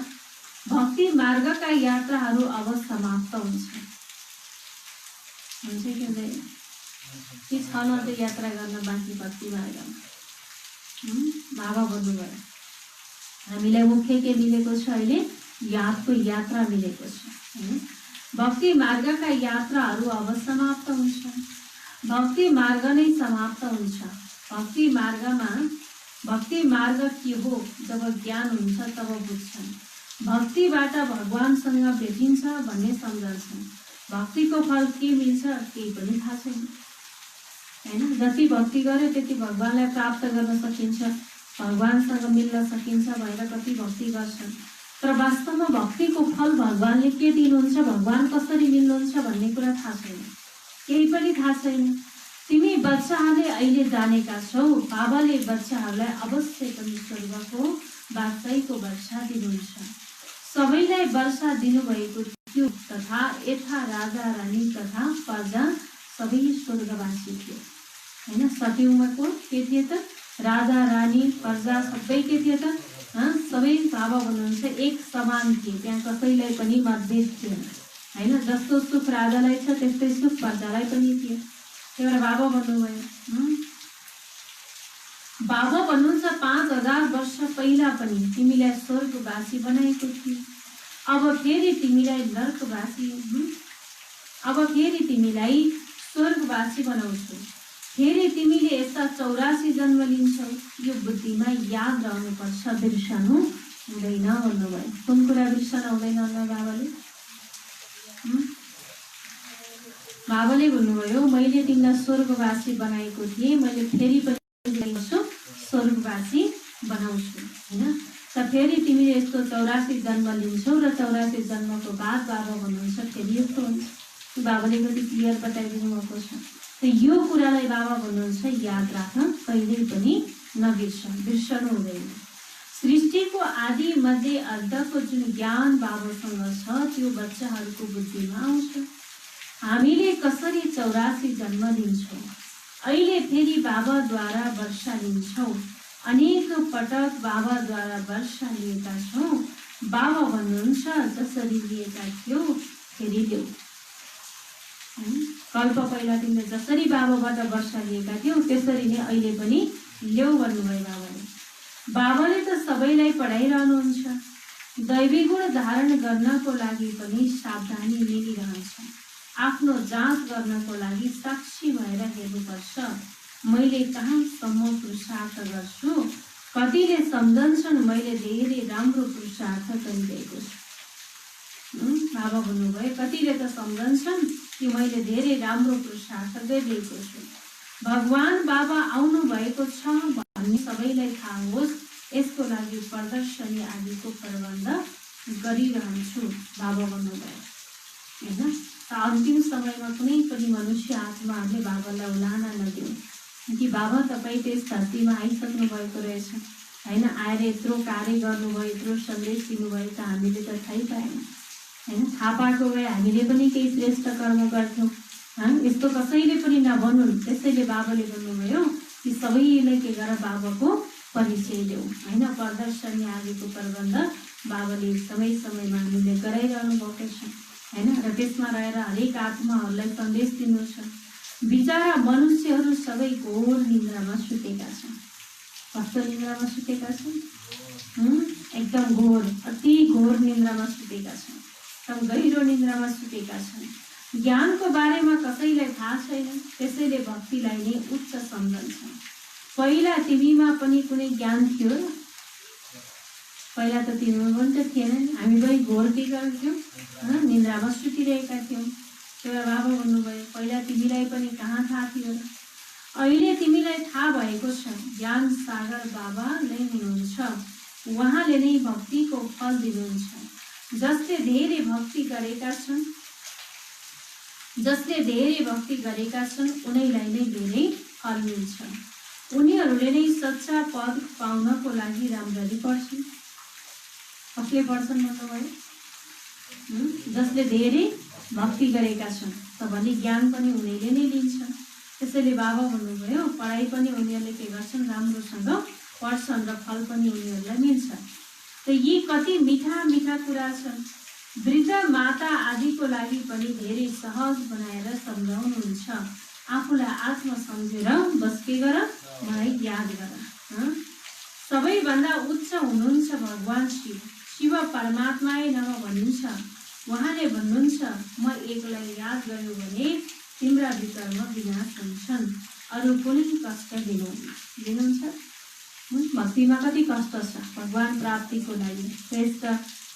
भक्ति मार्गका यात्राहरू अब समाप्त हुन्छ कि हुँदैन, कि छन् त यात्रा गर्न बाँकी भक्ति मार्गमा। बाबा भन्नुभयो हामीलाई मुख्य के मिलेको छ, अहिले यादको यात्रा मिलेको छ हैन। भक्ति मार्गका यात्राहरू अब समाप्त हुन्छ। भक्ति मार्ग नै समाप्त हुन्छ। भक्ति मार्ग के हो, जब ज्ञान हुन्छ तब बुझ्छन्। भक्तिबाट भगवानसँग भेटिन्छ भन्ने सम्झन्छन्। भक्तिको फल के मिल्छ केही पनि थाहा छैन हैन। जति भक्ति गर्यो त्यति भगवानलाई प्राप्त गर्न सकिन्छ, भगवानसँग मिल्न सकिन्छ भनेर कति भक्ति गर्छन्। तर वास्तवमा भक्तिको फल भगवानले के दिनुहुन्छ, भगवान कसरी मिल्नुहुन्छ भन्ने कुरा थाहा छैन, केही पनि थाहा छैन। तिमी बच्चाहरूले अहिले जानेका छौ बाबाले बच्चाहरूलाई अवश्य पनि स्वर्गको बादशाहीको वर्षा दिनुहुन्छ। सबैलाई वर्षा दिनुभएको थियो तथा यथा राजा रानी तथा प्रजा सबै स्वर्गवासी थियो हैन। सत्ययुगमा को के थियो त, राजा रानी प्रजा सबै के थियो त, सबै बाबा भन्नुहुन्छ एक समान थिए, त्यहाँ कसैलाई पनि मतभेद थिएन हैन। जस्तो सुख राजालाई छ त्यस्तै सुख प्रजालाई पनि थियो। त्यही भएर बाबा भन्नुभयो, बाबा भन्नुहुन्छ 5000 वर्ष पहिला पनि तिमीलाई स्वर्गवासी बनाएको थियो, अब फेरि तिमीलाई स्वर्गवासी बनाउँछु। फेरि तिमीले यस्ता 84 जन्म लिन्छौ, यो बुद्धिमा याद रहनुपर्छ, बिर्सनु हुँदैन भन्नुभयो। कुन कुरा बिर्सन हुँदैन भन्नु बाबाले? बाबाले भन्नुभयो मैले तिमीलाई स्वर्गवासी बनाएको थिएँ, मैले फेरि पनि स्वर्गवासी बनाउँछु होइन। त फेरि तिमीले यस्तो 84 जन्म लिन्छौ र 84 जन्मको बाद बाबा भन्नुहुन्छ फेरि यस्तो हुन्छ। बाबाले कति क्लियर बताइदिनु भएको छ। त यो कुरालाई बाबा भन्नुहुन्छ याद राख, कहिल्यै पनि बिर्सनु हुँदैन। सृष्टिको आदि मध्य अन्तको जुन ज्ञान बाबासँग छ त्यो बच्चाहरूको बुद्धिमा आउँछ। हामीले कसरी 84 जन्म लिन्छौँ, अहिले फेरि बाबाद्वारा वर्षा लिन्छौँ, अनेक पटक बाबाद्वारा वर्षा लिएका छौँ। बाबा भन्नुहुन्छ जसरी लिएका थियौ फेरि ल्याऊ। कल्प पहिला तिमीले जसरी बाबाबाट वर्षा लिएका थियौ त्यसरी नै अहिले पनि ल्याऊ भन्नुभयो बाबाले। बाबाले त सबैलाई पढाइरहनुहुन्छ। दैवी गुण धारण गर्नको लागि पनि सावधानी लिइरहन्छ। आफ्नो जाँच गर्नको लागि साक्षी भएर हेर्नुपर्छ। मैले कहाँसम्म पुरुषार्थ गर्छु, कतिले सम्झन्छन् मैले धेरै राम्रो पुरुषार्थ गरिरहेको छु। बाबा भन्नुभयो कतिले त सम्झन्छन् कि मैले धेरै राम्रो पुरुषार्थ गरिरहेको छु। भगवान बाबा आउनु भएको छ भन्ने सबैलाई थाहा होस्, यसको लागि प्रदर्शनी आदिको प्रबन्ध गरिरहन्छु बाबा भन्नुभयो होइन। अन्तिम समयमा कुनै पनि मनुष्य आत्माहरूले बाबालाई उलाना नदिउँ कि बाबा तपाईँ त यस धरतीमा आइसक्नु भएको रहेछ होइन, आएर यत्रो कार्य गर्नुभयो, यत्रो सन्देश दिनुभयो, त हामीले त थाहै पाएन होइन। थाहा पाएको भए हामीले पनि केही श्रेष्ठ कर्म गर्थ्यौँ। यस्तो कसैले पनि नभनुन्। त्यसैले बाबाले भन्नुभयो कि सबैले के गर बाबाको परिचय देऊ होइन। प्रदर्शनी आदिको प्रबन्ध बाबाले समय समयमा हामीले गराइरहनु भएको छ होइन। र त्यसमा रहेर हरेक आत्माहरूलाई सन्देश दिनु छ। बिचारा मनुष्यहरू सबै घोर निन्द्रामा सुतेका छन्। कस्तो निन्द्रामा सुतेका छन्? एकदम घोर, अति घोर निन्द्रामा सुतेका छन्। एकदम गहिरो निन्द्रामा सुतेका छन्। ज्ञानको बारेमा कसैलाई थाहा छैन, त्यसैले भक्तिलाई नै उच्च सम्झन्छन्। पहिला तिमीमा पनि कुनै ज्ञान थियो र? पहिला त तिमीमा पनि त थिएन नि। हामी पनि घोर के गर्थ्यौँ? निन्द्रामा सुतिरहेका थियौँ। त्यही बाबा भन्नुभयो पहिला तिमीलाई पनि कहाँ थाहा थियो र? अहिले तिमीलाई थाहा भएको छ। ज्ञान सागर बाबा नै हुनुहुन्छ। उहाँले नै भक्तिको फल दिनुहुन्छ। जसले धेरै भक्ति गरेका छन् उनीलाई नै धेरै फल मिल्छ। उनीहरूले नै सच्चा पद पाउनको लागि राम्ररी पढ्छन्। कसले पढ्छन् भन्नुभयो? जसले धेरै भक्ति गरेका छन् त भने ज्ञान पनि उनीहरूले नै लिन्छन्। त्यसैले बाबा भन्नुभयो पढाइ पनि उनीहरूले के गर्छन्? राम्रोसँग पढ्छन् र फल पनि उनीहरूलाई मिल्छ। त यी कति मिठा मिठा कुरा छन्। वृद्ध माता आदिको लागि पनि धेरै सहज बनाएर सम्झाउनुहुन्छ। आफूलाई आत्म सम्झेर बस के गर? मलाई याद गर। सबैभन्दा उच्च हुनुहुन्छ भगवान शिव। शिव परमात्मै नमः भनिन्छ। उहाँले भन्नुहुन्छ म एकलाई याद गर्यो भने तिम्रा विकर्म विनाश हुन्छन्, अरू कुनै कष्ट दिनुहुन्छ। भक्तिमा कति कष्ट छ। भगवान प्राप्तिको लागि श्रेष्ठ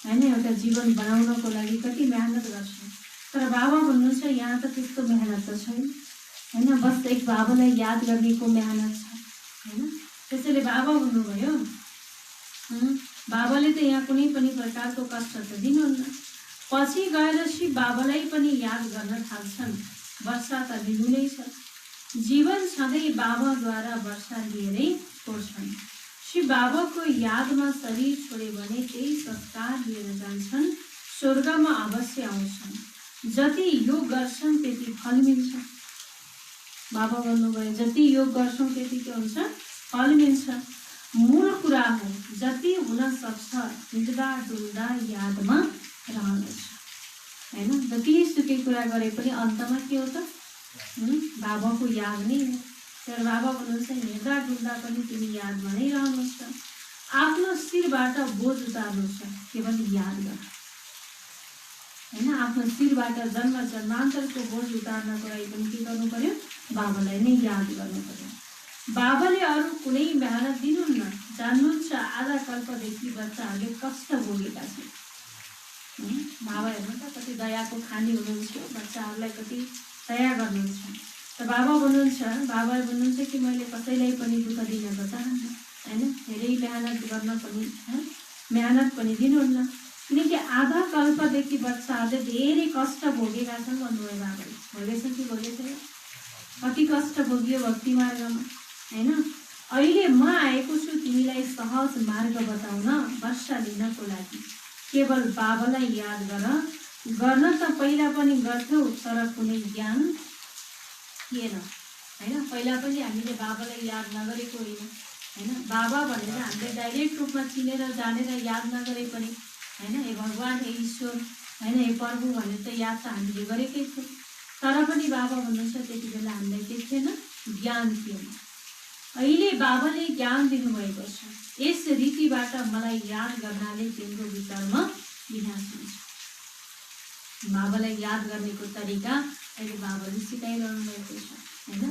होइन एउटा जीवन बनाउनको लागि कति मेहनत गर्छौँ। तर बाबा भन्नुहुन्छ यहाँ त त्यस्तो मेहनत त छैन होइन। बस एक बाबालाई याद गर्नेको मेहनत छ होइन। त्यसैले बाबा भन्नुभयो बाबाले त यहाँ कुनै पनि प्रकारको कष्ट त दिनुहुन्न। पछि गएर शिव बाबालाई पनि याद गर्न थाल्छन्। वर्षा त लिनु नै छ। जीवन सधैँ बाबाद्वारा वर्षा लिएरै छोड्छन्। शिव बाबाको यादमा शरीर छोड्यो भने त्यही संस्कार लिएर जान्छन्। स्वर्गमा अवश्य आउँछन्। जति योग गर्छन् त्यति फल मिल्छ। बाबा भन्नुभयो जति योग गर्छौँ त्यति के हुन्छ? फल मिल्छ। मूल कुरा हो जति हुन सक्छ हिँड्दा डुल्दा यादमा रहन्छ होइन। जतिसुकै कुरा गरे पनि अन्तमा के हो त? बाबाको याद नै हो। तर बाबा भन्नुहुन्छ हिँड्दा डुल्दा पनि तिमी यादमा नै रहनुहुन्छ। आफ्नो शिरबाट बोझ उतार्नु छ, केवल याद गर होइन। आफ्नो शिरबाट जन्म जन्मान्तरको बोझ उतार्नको लागि पनि के गर्नु पर्यो? बाबालाई नै याद गर्नु पर्यो। बाबाले अरू कुनै मेहनत दिनुहुन्न। जान्नुहुन्छ आधा कल्पदेखि बच्चाहरूले कष्ट भोगेका छन्। बाबा हेर्नु त कति दयाको खानी हुनुहुन्छ। बच्चाहरूलाई कति दया गर्नुहुन्छ। त बाबा भन्नुहुन्छ कि मैले कसैलाई पनि दुःख दिन चाहन्न हैन, धेरै मेहनत पनि दिनुहुन्न, किनकि आधा कल्पदेखि बच्चाहरूले धेरै कष्ट भोगेका छन् भन्नुभयो बाबाले। भोगेछ कि भोगेछ? कति कष्ट भोगियो भक्ति मार्गमा हैन। अहिले म आएको छु तिमीलाई सहज मार्ग बताउन, वर्षा लिनको लागि। केवल बाबालाई याद गर्न त पहिला पनि गर्थ्यौ, तर कुनै ज्ञान थिएन हैन। पहिला पनि हामीले बाबालाई याद नगरेको होइन। बाबा भनेर हामीले डाइरेक्ट रूपमा चिनेर जानेर याद नगरे पनि हैन, हे भगवान, हे ईश्वर हैन, हे प्रभु भनेर त याद त हामीले गरेकै थियौँ। तर पनि बाबा भन्नुहुन्छ त्यति बेला हामीलाई के थिएन? ज्ञान थिएन। अहिले बाबाले ज्ञान दिनुभएको छ। यस रीतिबाट मलाई याद गर्नाले तिम्रो विचारमा विनाश हुन्छ। बाबालाई याद गर्नेको तरिका अहिले बाबाले सिकाइरहनु भएको छ हैन।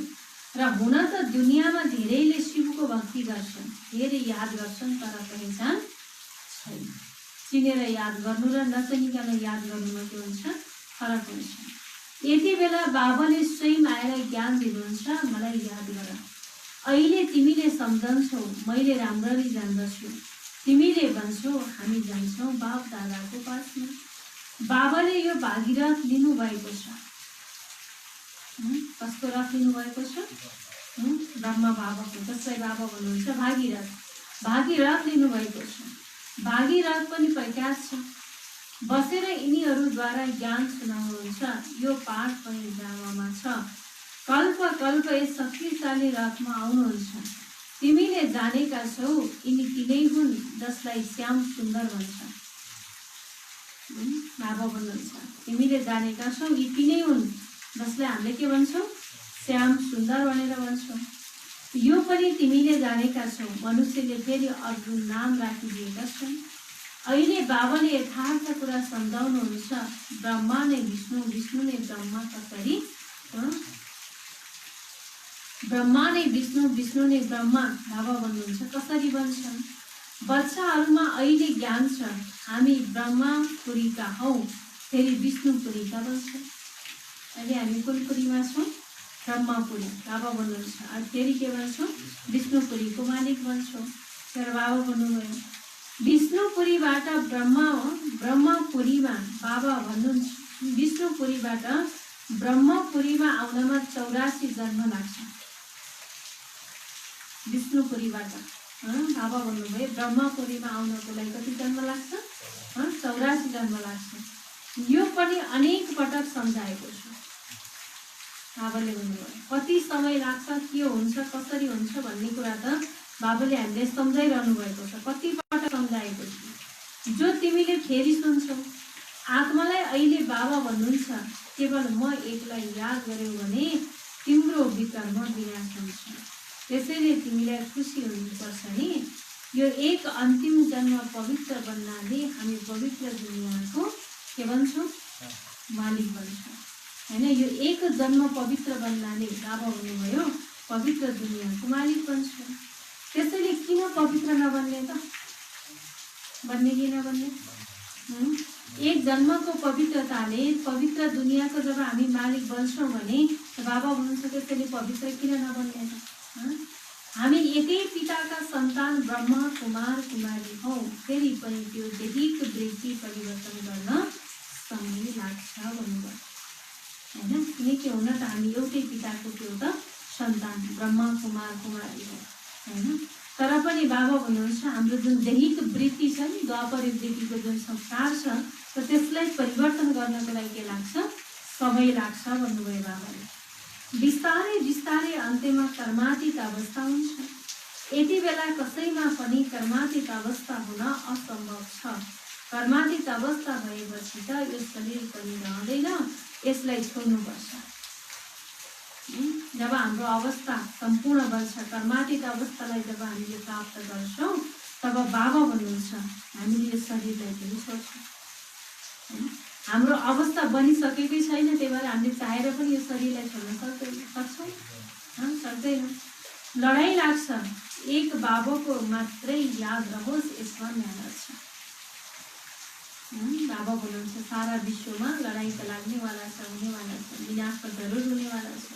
र हुन त दुनियाँमा धेरैले शिवको भक्ति गर्छन्, धेरै याद गर्छन्, तर पहिचान छैन। चिनेर याद गर्नु र नचिनिकन याद गर्नुमा के हुन्छ? फरक हुन्छ। यति बेला बाबाले स्वयं आएर ज्ञान दिनुहुन्छ, मलाई याद गर। अहिले तिमीले सम्झन्छौ, मैले राम्ररी जान्दछु। तिमीले भन्छौ हामी जान्छौँ बाप दादाको पासमा। बाबाले यो भागीरथ लिनुभएको छ। कसको रथ लिनुभएको छ? ब्रह्मा बाबाको, जसलाई बाबा भन्नुहुन्छ भागीरथ लिनुभएको छ। भागीरथ पनि प्रख्यात छ। बसेर यिनीहरूद्वारा ज्ञान सुनाउनुहुन्छ। यो पाठ पनि ड्रामामा छ। कल्प कल्प यस शक्तिशाली रथमा आउनुहुन्छ। तिमीले जानेका छौ यिनी तिनै हुन् जसलाई श्याम सुन्दर भन्छ। बाबा भन्नुहुन्छ तिमीले जानेका छौ यी तिनै हुन् जसलाई हामीले के भन्छौँ? श्याम सुन्दर भनेर भन्छौँ। यो पनि तिमीले जानेका छौ, मनुष्यले फेरि अर्जुन नाम राखिदिएका छन्। अहिले बाबाले यथार्थ कुरा सम्झाउनुहुन्छ। ब्रह्मा नै विष्णु, विष्णु नै ब्रह्मा कसरी? ब्रह्मा नै विष्णु, विष्णु नै ब्रह्मा बाबा भन्नुहुन्छ कसरी बन्छन्? बच्चाहरूमा अहिले ज्ञान छ, हामी ब्रह्मापुरीका हौ, फेरि विष्णुपुरीका बन्छौँ। अहिले हामी कुन पुरीमा छौँ? ब्रह्मापुरी। बाबा भन्नुहुन्छ फेरि के भन्छौँ? विष्णुपुरीको मालिक बन्छौँ। तर बाबा भन्नुभयो विष्णुपुरीबाट ब्रह्मपुरीमा, बाबा भन्नुहुन्छ विष्णुपुरीबाट ब्रह्मपुरीमा आउनमा 84 जन्म लाग्छ। विष्णुपुरीबाट बाबा भन्नुभयो ब्रह्मपुरीमा आउनको लागि कति जन्म लाग्छ? 84 जन्म लाग्छ। यो पनि अनेक पटक सम्झाएको छु। बाबाले भन्नुभयो कति समय लाग्छ, के हुन्छ, कसरी हुन्छ भन्ने कुरा त बाबाले हामीले सम्झाइरहनु भएको छ। कति पटक सम्झाएको छु, जो तिमीले फेरि सुन्छौ। आत्मालाई अहिले बाबा भन्नुहुन्छ केवल म एकलाई याद गर्यौ भने तिम्रो विकर्म विनाश हुन्छ। त्यसैले तिमीलाई खुसी हुनुपर्छ नि। यो एक अन्तिम जन्म पवित्र बन्नाले हामी पवित्र दुनियाँको के भन्छौँ? मालिक भन्छौँ हैन। यो एक जन्म पवित्र बन्नाले बाबा भन्नुभयो पवित्र दुनियाँको मालिक बन्छौँ। त्यसैले किन पवित्र नबन्ने त? बन्ने कि नबन्ने? एक जन्मको पवित्रताले पवित्र दुनियाँको जब हामी मालिक बन्छौँ भने बाबा भन्नुहुन्छ त्यसैले पवित्र किन नबन्ने त? हामी एकै पिताका सन्तान ब्रह्मा कुमार कुमारी हौ, फेरि पनि त्यो दैहिक वृत्ति परिवर्तन गर्न समय लाग्छ भन्नुभयो हैन। किनकि हुन त हामी एउटै पिताको त्यो त सन्तान ब्रह्मा कुमार कुमारी हो हैन। तर पनि बाबा भन्नुहुन्छ हाम्रो जुन दैहिक वृत्ति छ नि, द्वापर वृत्तिको जुन संस्कार छ, त त्यसलाई परिवर्तन गर्नको लागि के लाग्छ? समय लाग्छ भन्नुभयो बाबाले। बिस्तारै बिस्तारै अन्त्यमा कर्मातीत अवस्था हुन्छ। यति बेला कसैमा पनि कर्मातीत अवस्था हुन असम्भव छ। कर्मातीत अवस्था भएपछि त यो शरीर पनि रहँदैन, यसलाई छोड्नुपर्छ। जब हाम्रो अवस्था सम्पूर्ण बन्छ, कर्मातीत अवस्थालाई जब हामीले प्राप्त गर्छौँ, तब बाबा भन्नुहुन्छ हामीले यो शरीरलाई पनि छोड्छौँ। हाम्रो अवस्था बनिसकेकै छैन, त्यही भएर हामीले चाहेर पनि यो शरीरलाई छोड्न सक्छौँ? सक्दैन। लडाइँ लाग्छ। एक बाबाको मात्रै याद रहोस्, यसमा मेहनत छ। बाबा हुनुहुन्छ। सारा विश्वमा लडाईँ त लाग्नेवाला छ, हुनेवाला छ, विनाश त जरुर हुनेवाला छ।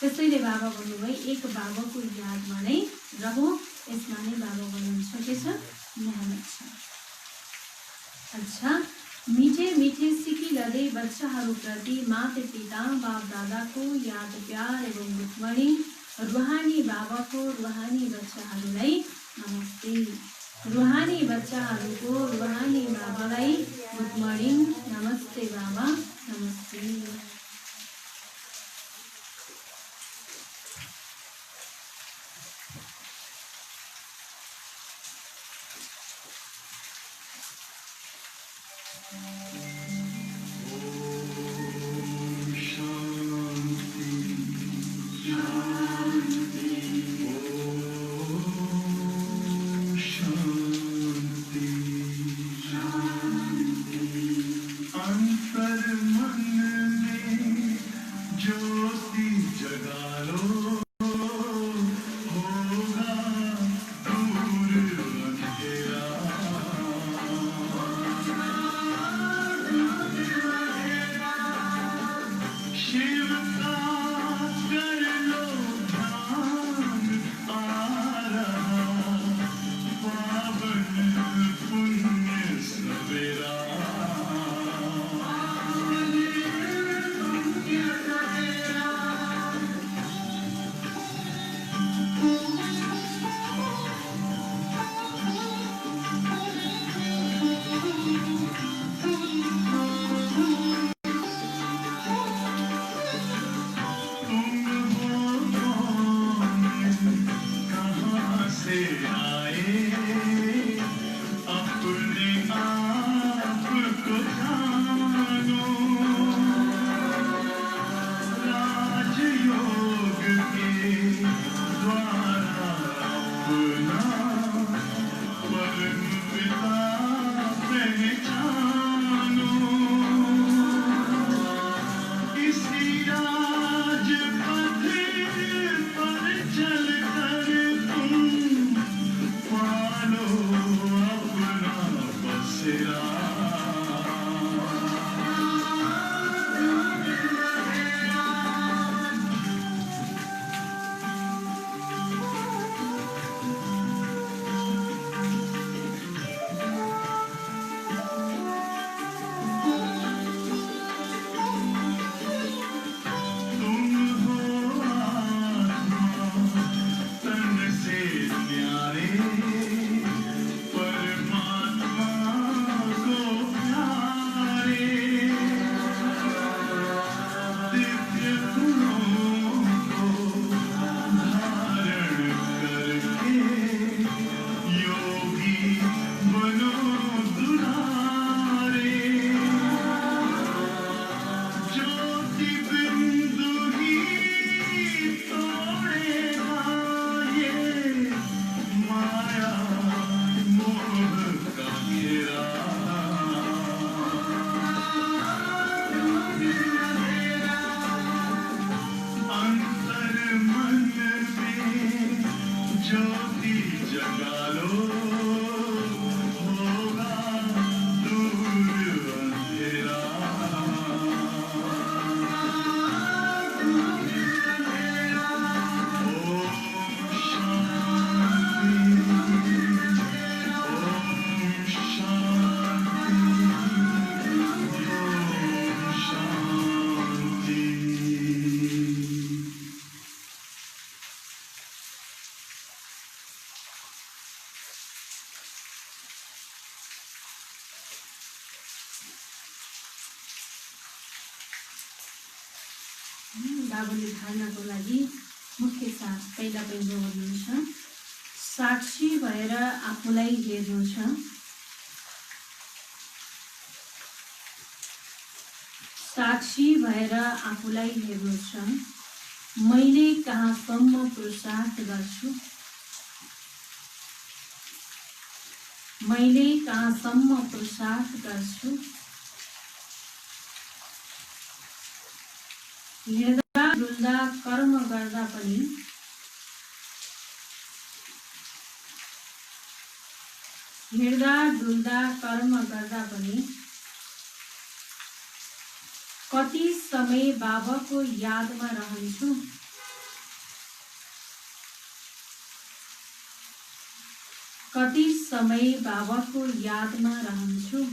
त्यसैले बाबा भन्नुभयो एक बाबाको यादमा नै रहो, यसमा नै बाबा भन्नुहुन्छ के छ, मेहनत छ। अच्छा, मीठे मीठे सिकी लदे बच्चाहरूप्रति माता पिता बाप दादाको याद प्यार एवं रुक्मणी रूहानी बाबाको रूहानी बच्चाहरूलाई नमस्ते। रूहानी बच्चाहरूको रूहानी बाबालाई गुड मर्निङ, नमस्ते बाबा, नमस्ते। बाबुले धार्नको लागि मुख्य साथ पहिला पहिलो गर्नुहुन्छ। साक्षी भएर आफूलाई हेर्नु छ। साक्षी भएर आफूलाई हेर्नु छ। मैले कहाँसम्म पुरुषार्थ गर्छु, मैले कहाँसम्म पुरुषार्थ गर्छु। हिँड्दा डुल्दा कर्म गर्दा पनि, हिँड्दा डुल्दा कर्म गर्दा पनि कति समय बाबाको यादमा रहन्छु। कति समय बाबाको यादमा रहन्छु।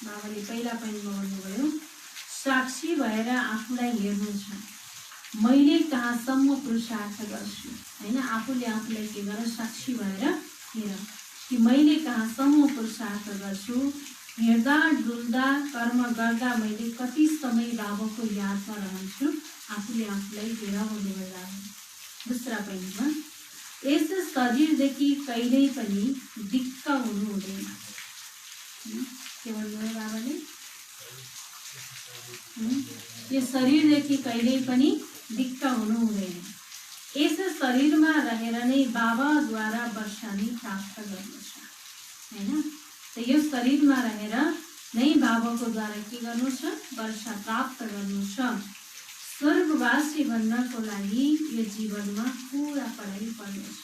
बाबाले पहिला पहिलो भन्नुभयो, साक्षी भएर आफूलाई हेर्नु छ। मैले कहाँसम्म पुरुषार्थ गर्छु, हैन? आफूले आफूलाई के गर, साक्षी भएर हेर कि मैले कहाँसम्म पुरुषार्थ गर्छु। हिँड्दा डुल्दा कर्म गर्दा मैले कति समय बाबाको यादमा रहन्छु। आफूले आफूलाई हेर भन्नुभयो। दूसरा पहिलोमा, यस शरीरदेखि कहिल्यै पनि दिक्क हुनु हुँदैन। के भन्नुभयो बाबाले? यस शरीरदेखि कहिल्यै पनि दिक्क हुनु हुँदैन। यस शरीरमा रहेर नै बाबाद्वारा वर्षानी प्राप्त गर्नु छ, हैन? त यो शरीरमा रहेर नै बाबाको द्वारा के गर्नु छ? वर्षा प्राप्त गर्नु छ। स्वर्गवासी बन्नको लागि यो जीवनमा पुरा पढाइ पर्नु छ।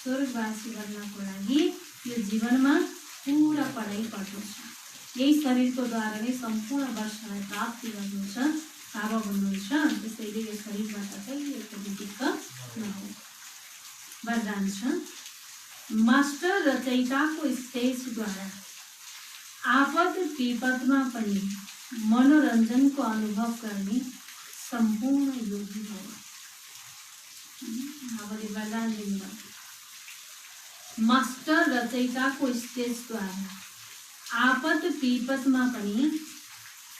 स्वर्गवासी बन्नको लागि यो जीवनमा पुरा पढाइ पर्नु छ। यही शरीरको द्वारा नै सम्पूर्ण वर्षलाई प्राप्ति गर्नु छ बाबा भन्नुहुन्छ। त्यसैले यो शरीरबाट कहिले पनि दिक्क नहो। वरदान छ, मास्टर रचयिताको स्टेजद्वारा आपद विपदमा पनि मनोरञ्जनको अनुभव गर्ने सम्पूर्ण योगी भव। बाबाले वरदान दिनुभयो, मास्टर रचयिताको स्टेजद्वारा आपद विपदमा पनि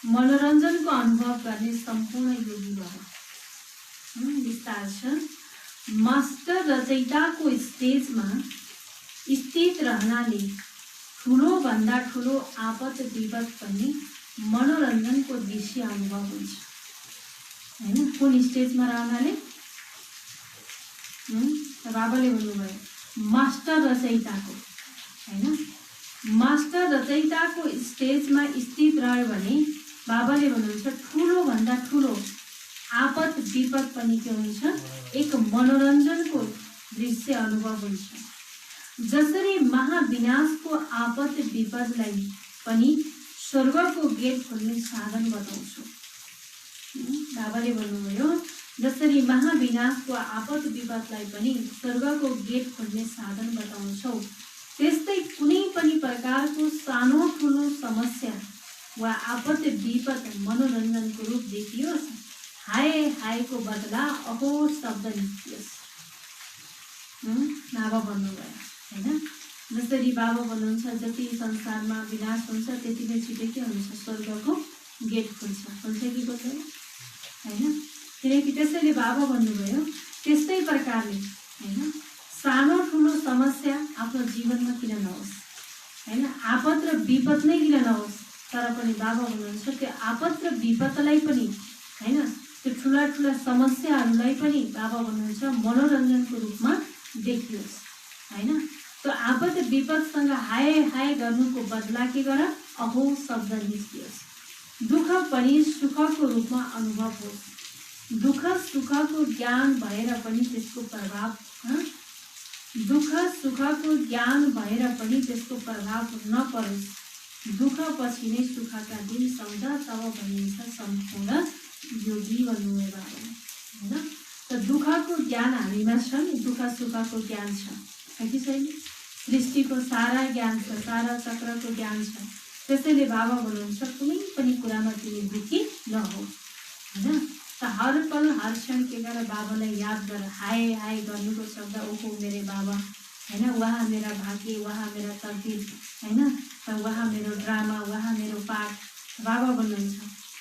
मनोरञ्जनको अनुभव गर्ने सम्पूर्ण योगी भव। विस्तार छ, मास्टर रचयिताको स्टेजमा स्थित रहनाले ठुलो भन्दा ठुलो आपद विपद पनि मनोरञ्जनको दृश्य अनुभव हुन्छ, हैन? कुन स्टेजमा रहनाले? बाबाले भन्नुभयो मास्टर रचयिताको, हैन? मास्टर रचयिताको स्टेजमा स्थित रह्यो भने बाबाले भन्नुहुन्छ ठुलो भन्दा ठुलो आपद विपद पनि के हुन्छ? एक मनोरञ्जनको दृश्य अनुभव हुन्छ। जसरी महाविनाशको आपद विपदलाई पनि स्वर्गको गेट खोल्ने साधन बताउँछु। बाबाले भन्नुभयो, जसरी महाविनाशको आपद विपदलाई पनि स्वर्गको गेट खोल्ने साधन बताउँछौ, त्यस्तै कुनै पनि प्रकारको सानो ठुलो समस्या वा आपद विपद मनोरञ्जनको रूप देखियोस्, हाय हायको बदला अहो शब्द निस्कियोस्। बाबा भन्नुभयो, हैन? जसरी बाबा भन्नुहुन्छ जति संसारमा विनाश हुन्छ त्यति नै छिटो के हुन्छ? स्वर्गको गेट हुन्छ कि खोल्दैन, हैन? किनकि त्यसैले बाबा भन्नुभयो त्यस्तै प्रकारले, हैन? सानो ठुलो समस्या आफ्नो जीवनमा किन नहोस्, हैन? आपद र विपद नै किन नहोस्, तर पनि बाबा भन्नुहुन्छ त्यो आपद र विपदलाई पनि, हैन, त्यो ठुला ठुला समस्याहरूलाई पनि बाबा भन्नुहुन्छ मनोरञ्जनको रूपमा देखियोस्, हैन? त्यो आपद विपदसँग हाय हाय गर्नुको बदला के गर? अहो शब्द निस्कियोस्। दुःख पनि सुखको रूपमा अनुभव होस्। दुःख सुखको ज्ञान भएर पनि त्यसको प्रभाव, दुःख सुखको ज्ञान भएर पनि त्यसको प्रभाव नपरोस्। दुःख पछि नै सुखका दिन सम्झ, तब भनिन्छ सम्पूर्ण योगी भन्नुभयो बाबाले, हैन? त दुःखको ज्ञान हामीमा छ नि, दुःख सुखको ज्ञान छ कि छैन? सृष्टिको सारा ज्ञान छ, सारा चक्रको ज्ञान छ। त्यसैले बाबा भन्नुहुन्छ कुनै पनि कुरामा तिमी दुःखी नहो, हैन? त हर पल हर क्षण के गर बाबालाई याद गर। हाय हाय गर्नुको शब्द ओहो मेरे बाबा, हैन? वहाँ मेरा भाग्य, वहाँ मेरा तकदीर, हैन? त वहाँ मेरो ड्रामा, वहाँ मेरो पाठ। बाबा भन्नुहुन्छ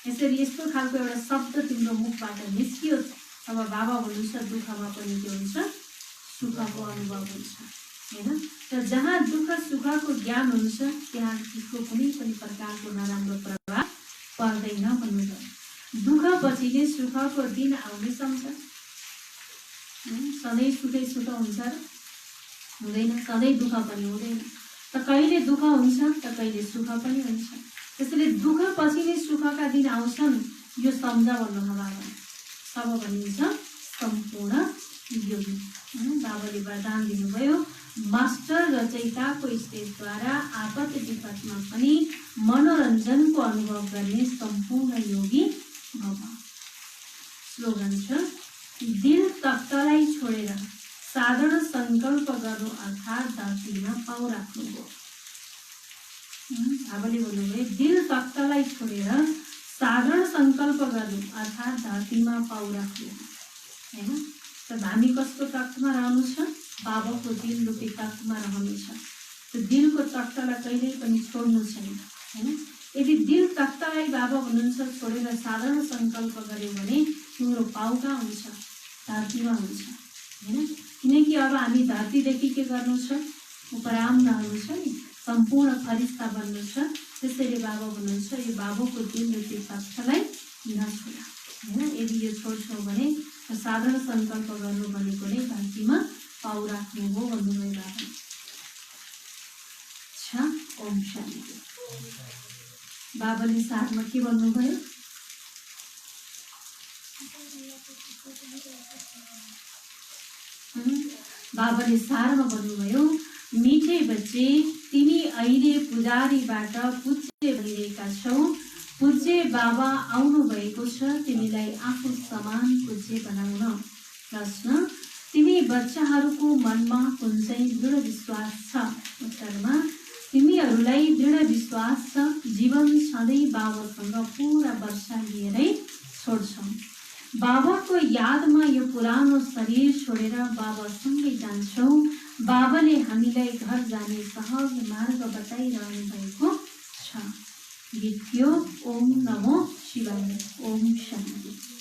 यसरी यस्तो खालको एउटा शब्द तिम्रो मुखबाट निस्कियोस्, अब बाबा भन्नुहुन्छ दुःखमा पनि के हुन्छ? सुखको अनुभव हुन्छ, हैन? त जहाँ दुःख सुखको ज्ञान हुन्छ त्यहाँ त्यसको कुनै पनि प्रकारको नराम्रो प्रभाव पर्दैन भन्नुभयो। दुःख पछि नै सुखको दिन आउने सम्झ। सधैँ सुखै सुख हुन्छ र हुँदैन, सधैँ दुःख पनि हुँदैन। त कहिले दुःख हुन्छ त कहिले सुख पनि हुन्छ। त्यसैले दुःख पछि नै सुखका दिन आउँछन्, यो सम्झ भन्नुभयो बाबाले। तब भनिन्छ सम्पूर्ण योगी। बाबाले वरदान दिनुभयो, मास्टर रचयिताको स्टेजद्वारा आपत विपदमा पनि मनोरञ्जनको अनुभव गर्ने सम्पूर्ण योगी भव। स्लोगन छ, दिल तख्तलाई छोडेर साधारण संकल्प गर्नु अर्थात् धरतीमा पाउ राख्नु हो। बाबाले भन्नुभयो दिल तख्तलाई छोडेर साधारण संकल्प गर्नु अर्थात् धरतीमा पाउ राख्नु हैन। त हामी कसको तख्तमा रहनु छ? बाबाको दिल रूपी तख्तमा रहनु छ। त्यो दिलको तख्तलाई कहिल्यै पनि छोड्नु छैन हैन। यदि दिल तख्तलाई बाबा भन्नुहुन्छ छोडेर साधारण संकल्प गर्यो भने तिम्रो पाउ कहाँ हुन्छ? धरतीमा हुन्छ हैन। किनकि अब हामी धरतीदेखि के गर्नु छ? उपराम रहनु छ नि, सम्पूर्ण फरिस्ता बन्नु छ। त्यसैले बाबा भन्नुहुन्छ यो बाबाको दिल रूपी तख्तलाई नछोड हैन। यदि यो छोड्छौ भने साधारण संकल्प गर्नु भनेको नै धरतीमा पाउ राख्नु हो भन्नुभयो बाबा। ओम शान्ति। बाबाले साथमा के भन्नुभयो? बाबाले सारमा भन्नुभयो मिठे बच्चे तिमी अहिले पुजारीबाट पूज्य भइरहेका छौ। पूज्य बाबा आउनु भएको छ तिमीलाई आफू समान पूज्य बनाउन। प्रश्न, तिमी बच्चाहरूको मनमा कुन चाहिँ दृढ विश्वास छ? उत्तरमा, तिमीहरूलाई दृढ विश्वास छ जीवन सधैँ बाबासँग पुरा वर्षा लिएरै छोड्छौ। बाबाको यादमा यो पुरानो शरीर छोडेर बाबासँगै जान्छौ। बाबाले हामीलाई घर जाने सहज मार्ग बताइरहनु भएको छ। गीत थियो ओम नमो शिवाय। ओम शान्ति।